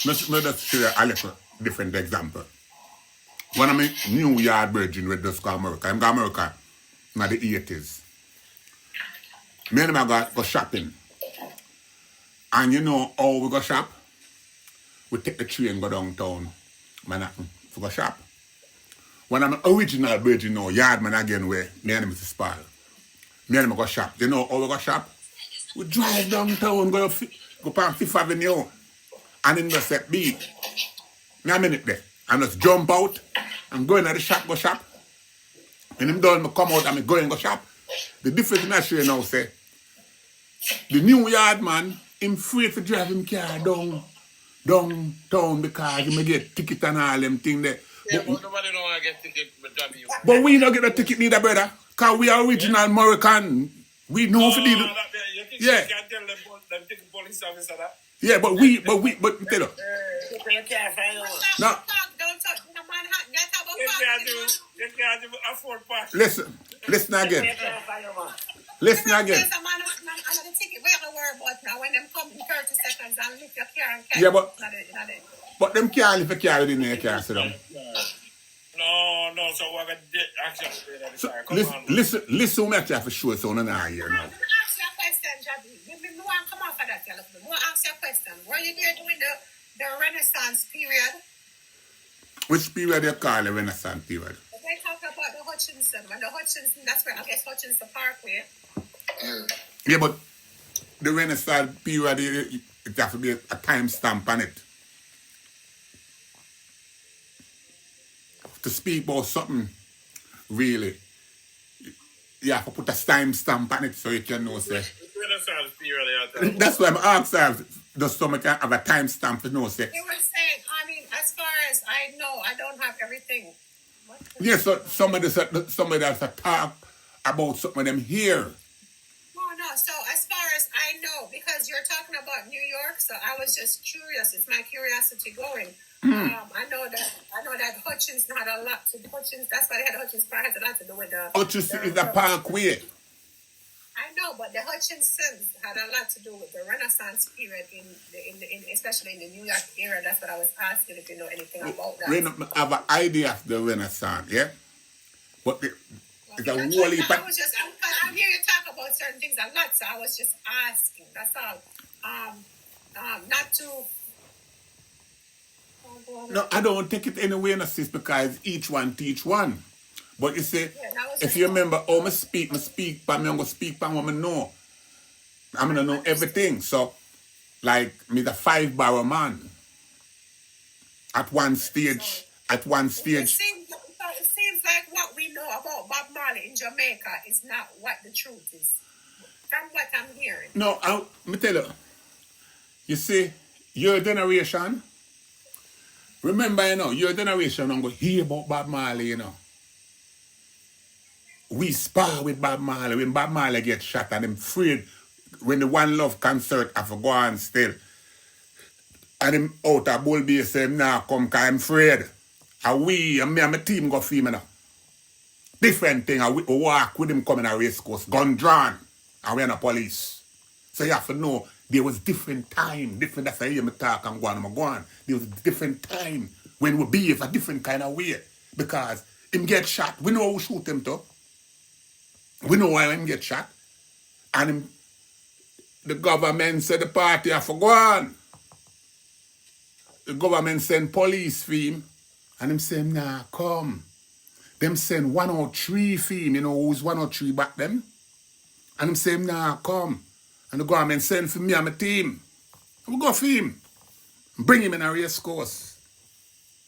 let me just share a little different example. One of my New Yard brethren with just go America. I'm going to America in the 80s. Me and him go shopping. And you know how we go shop? We take the train, go downtown Manhattan to go shop. One of my original brethren now, Yardman again, where me and him is spoil. Me and him go shop. You know how we go shop? We drive downtown, go on Fifth Avenue. And in the set B. Me a minute there. And just jump out and go in at the shop, go shop. And him done, me come out and me go and go shop. The difference in that show now say, the New Yard man, him afraid to drive him car downtown because he may get ticket and all them things there. Yeah, but nobody don't want to get ticket with W. But we don't get a ticket neither, brother. Because we are original American. We know for the... You think Yeah. you can tell them take police officer that? Yeah, but tell you. No. You can't afford parking. Listen again. Listen again. Yeah, but them can't live a car within their car, sit down. No, so we're going to action. So, listen, what I have to show so on now here now. Were you there during the Renaissance period? Which period you call the Renaissance period? They talk about the Hutchinson. When the Hutchinson, that's where I guess Hutchinson Parkway. Yeah, but the Renaissance period, it has to be a time stamp on it. To speak about something, really, you have to put a time stamp on it so you can know, say. Renaissance period. That's why I'm asking, does someone can have a time stamp to know, say. They were saying, I mean, as far as I know, I don't have everything. Yes, so somebody that's a talk about something of them here. No. So as far as I know, because you're talking about New York, so I was just curious. It's my curiosity going. I know that Hutchinson had a lot to do. That's why they had Hutchinson Park has a lot to do with the. Hutchinson is a parkway. I know, but the Hutchinsons had a lot to do with the Renaissance period in especially in the New York era. That's what I was asking if you know anything about that. We don't have an idea of the Renaissance, yeah? But it's a whole heap. I hear you talk about certain things a lot, so I was just asking. That's all. Not to. No, I don't take it anyway, sis, because each one teach one. But you see, if you remember how I speak, but I'm going to speak by what I know. I'm going to know everything. So, like, me the 5-barrel man. At one stage. It seems like what we know about Bob Marley in Jamaica is not what the truth is. From what I'm hearing. No, let me tell you. You see, your generation, remember, you know, your generation don't go hear about Bob Marley, you know. We spar with Bob Marley. When Bob Marley gets shot and I'm afraid when the One Love concert I for go on still. And him out of Bull Bay say, nah, come, cause I'm afraid. And me and my team go for him now. Different thing. And we walk with him coming a race course, gun drawn. And we're not police. So you have to know there was different time. That's why I hear me talk and go on. There was different time when we behave a different kind of way. Because him get shot. We know who shoot him to. We know why him get shot. And the government said the party have to go on. The government send police for him. And him say, nah, come. Them send 103 for him. You know who's 103 back then? And him say, nah, come. And the government send for me and my team. And we go for him. Bring him in a race course.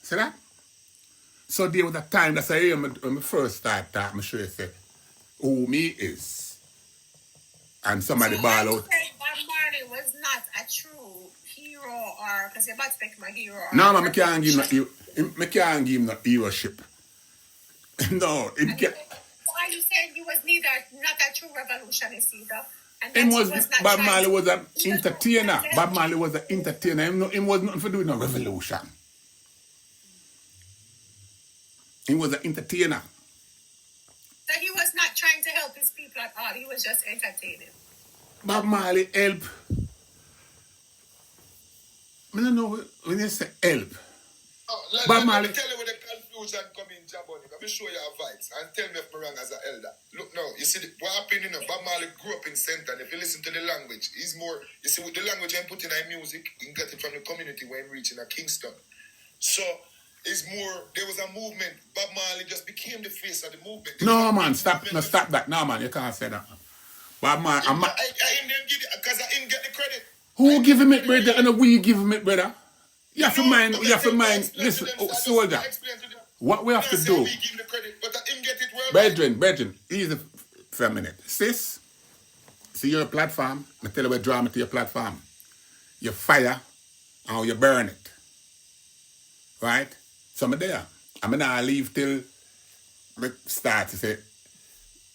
See that? So there was a time, that's when I first started talking, I'm sure you say, who me is. And somebody ball out. Bob Marley was not a true hero, or because you're about to make him a hero. No, man, I can't give him no heroship. No, it can't. Why are you saying he was not a true revolutionist either? Bob Marley was an entertainer. Bob Marley was an entertainer. Him was nothing to do with no revolution. He was an entertainer. So he was not trying to help his people at all. He was just entertaining. Bob Marley help. I don't know when you say help. Bob Marley. Let me tell you where the confusion come in, JAHBUNNY. Let me show you our vibes and tell me if I'm wrong as an elder. Look now, you see what happened, you know, Bob Marley grew up in St. And if you listen to the language, he's more, you see, with the language I'm putting in music, you can get it from the community when I'm reaching a Kingston. So, it's more, there was a movement. Bob Marley just became the face of the movement. No, man, stop that. No, man, you can't say that. Bob Marley, because I didn't get the credit. Who give him it, brother, and we give him it, brother? You have to mind, listen, soldier, what we have to do, brethren, easy for a minute. Sis, see your platform, I tell you what drama to your platform. You fire, and you burn it. Right? So I'm there. I'm not leave till I start to say,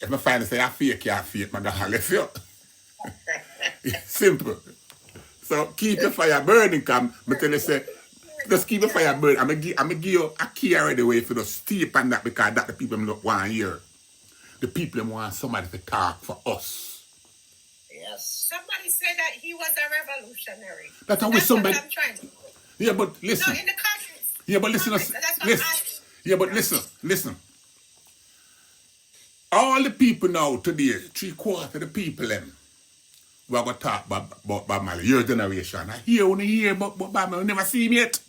if I find say I fake, my God, let's go. Simple. So keep your fire burning, come. I tell you, say, just keep your fire burning. I'm going to give you a key already way for the steep and that, because that the people want to hear. The people want somebody to talk for us. Yes. Somebody said that he was a revolutionary. That's somebody. What I'm trying to do. Yeah, but listen. No, in the comments. Yeah, but listen. All the people now today, 3/4 of the people them, we're going to talk about Bob Marley, your generation. I hear about Bob Marley, never see him yet.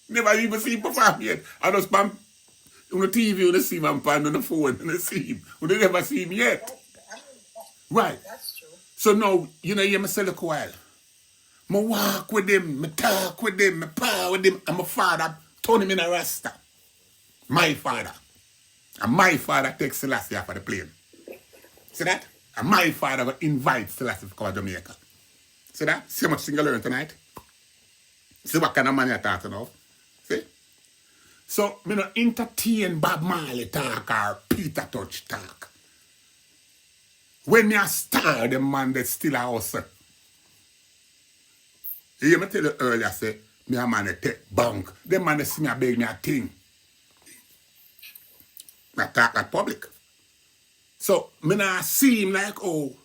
Never even see him perform yet. I just on the TV, you see him, and on the phone, you see him. You never see him yet. Right. That's true. So now, you know, you say, look a while. I walk with him, I talk with him, I power with him, and my father turn him in a rasta. My father. And my father takes Selassie off of the plane. See that? And my father will invite Selassie to come to Jamaica. See that? See how much thing you learn tonight? See what kind of man you're talking of? See? So, I don't entertain Bob Marley talk or Peter Touch talk. When you star, the man that's still a hustle. You hear me tell you earlier, say, me a man that take bunk. The man that see me a beg me a thing. I talk like public. So, me not see him like, oh,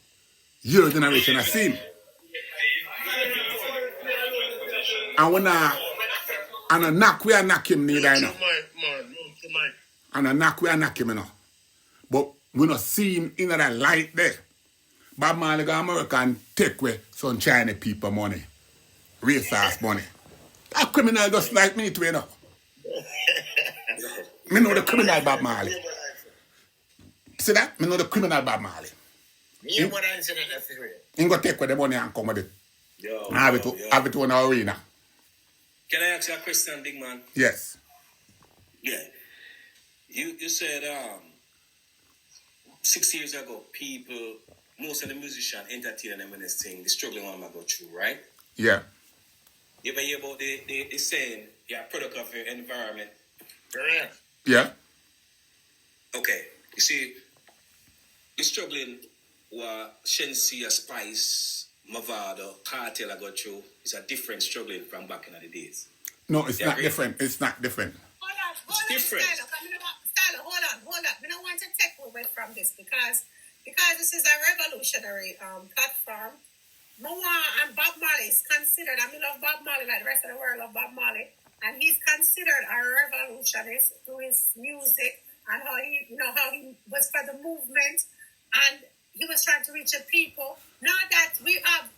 your generation I see him. And when and a knock, we a knock him neither, you know. And a knock, we a knock him, you know. But we not see him in that light there. Bob Marley go America and take away some Chinese people money. Racist money. A criminal just like me too, you know. Me know the criminal Bob Marley. See that? Me know the criminal Bob Marley. Me what incident that's real. He go take away the money and come with it. Yo, and have it to an arena. Can I ask you a question, big man? Yes. Yeah. You said 6 years ago, people, most of the musicians, entertainers, them when they sing, the struggling one might go through, right? Yeah. You ever hear about the saying, you're a product of your environment? Correct. Yeah. Okay. You see, the struggling what Shensi, Spice, Mavado, Cartel I got through is a different struggling from back in the days. No, it's not different. It's not different. Hold on, different. Stylo, hold on. I don't want to take away from this because this is a revolutionary platform. And Bob Marley is considered, I love Bob Marley like the rest of the world love Bob Marley, and he's considered a revolutionist through his music and how he was for the movement and he was trying to reach the people. Now that we have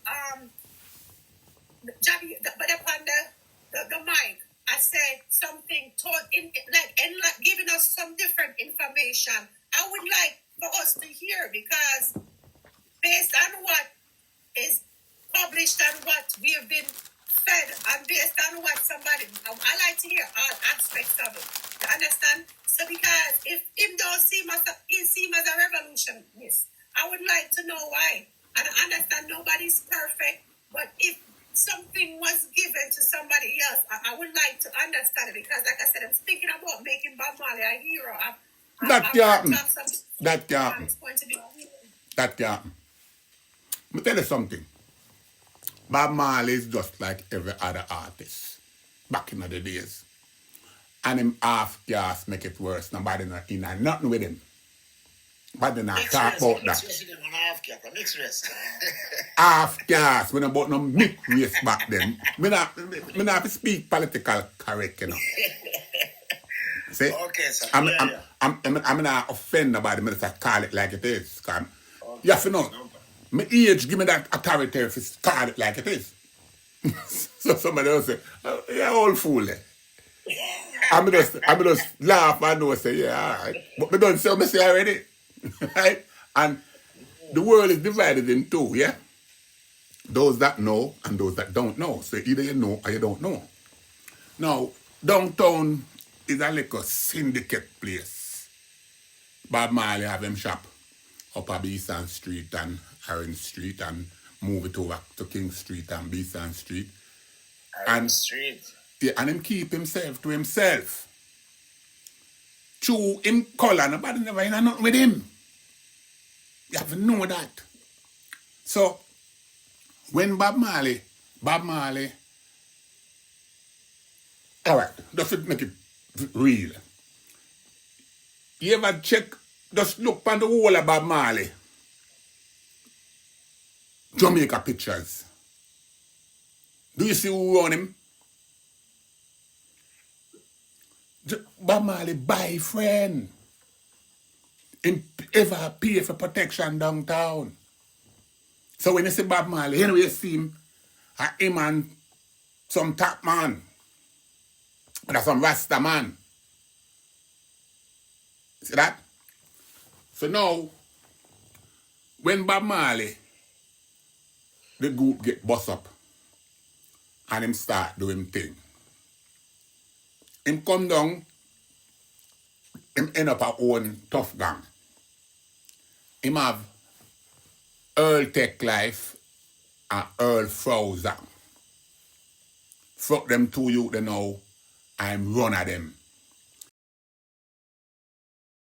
but upon the mic, I say something giving us some different information. I would like for us to hear because based on what is published and what we have been fed and based on what somebody, I like to hear all aspects of it. You understand? So because if him don't seem as a revolutionist, I would like to know why. And I understand nobody's perfect, but if something was given to somebody else, I would like to understand it because, like I said, I'm thinking about making Bob Marley a hero. That can't happen. That can't happen. That can't happen. Let me tell you something. Bob Marley is just like every other artist back in the days. And him half gas make it worse. Nobody not in and nothing with him. But then I talk about that. Mixed race. Half gas. When about no mixed race back then. Me not speak political correct, you know. See? Okay, sir. I'm not offend nobody. I just call it like it is. You have to know. My age give me that authority if it's call it like it is. So somebody else say, oh, you're old fool there. I'm just laugh and know say, yeah, all right. But me don't say what I say already. Right? And the world is divided in two, yeah? Those that know and those that don't know. So either you know or you don't know. Now, downtown is a little syndicate place. Bob Marley have him shop up at Beeson Street and Orange Street and move it over to King Street and Beeson Street. Yeah, and him keep himself to himself. True, him color, nobody never in nothing with him. You have to know that. So, when Bob Marley, all right, just make it real. You ever check, just look on the wall of Bob Marley. Jamaica pictures. Do you see who run him? Bob Marley boyfriend. Him ever pay for protection downtown. So when you see Bob Marley, anyway you see him and some top man. That's some Rasta man. See that? So now, when Bob Marley, the group get bust up, and him start doing thing. Him come down, him end up a own tough gang. Him have Earl Tech Life and Earl Frozen. Fuck them two youth they know, I'm run at them.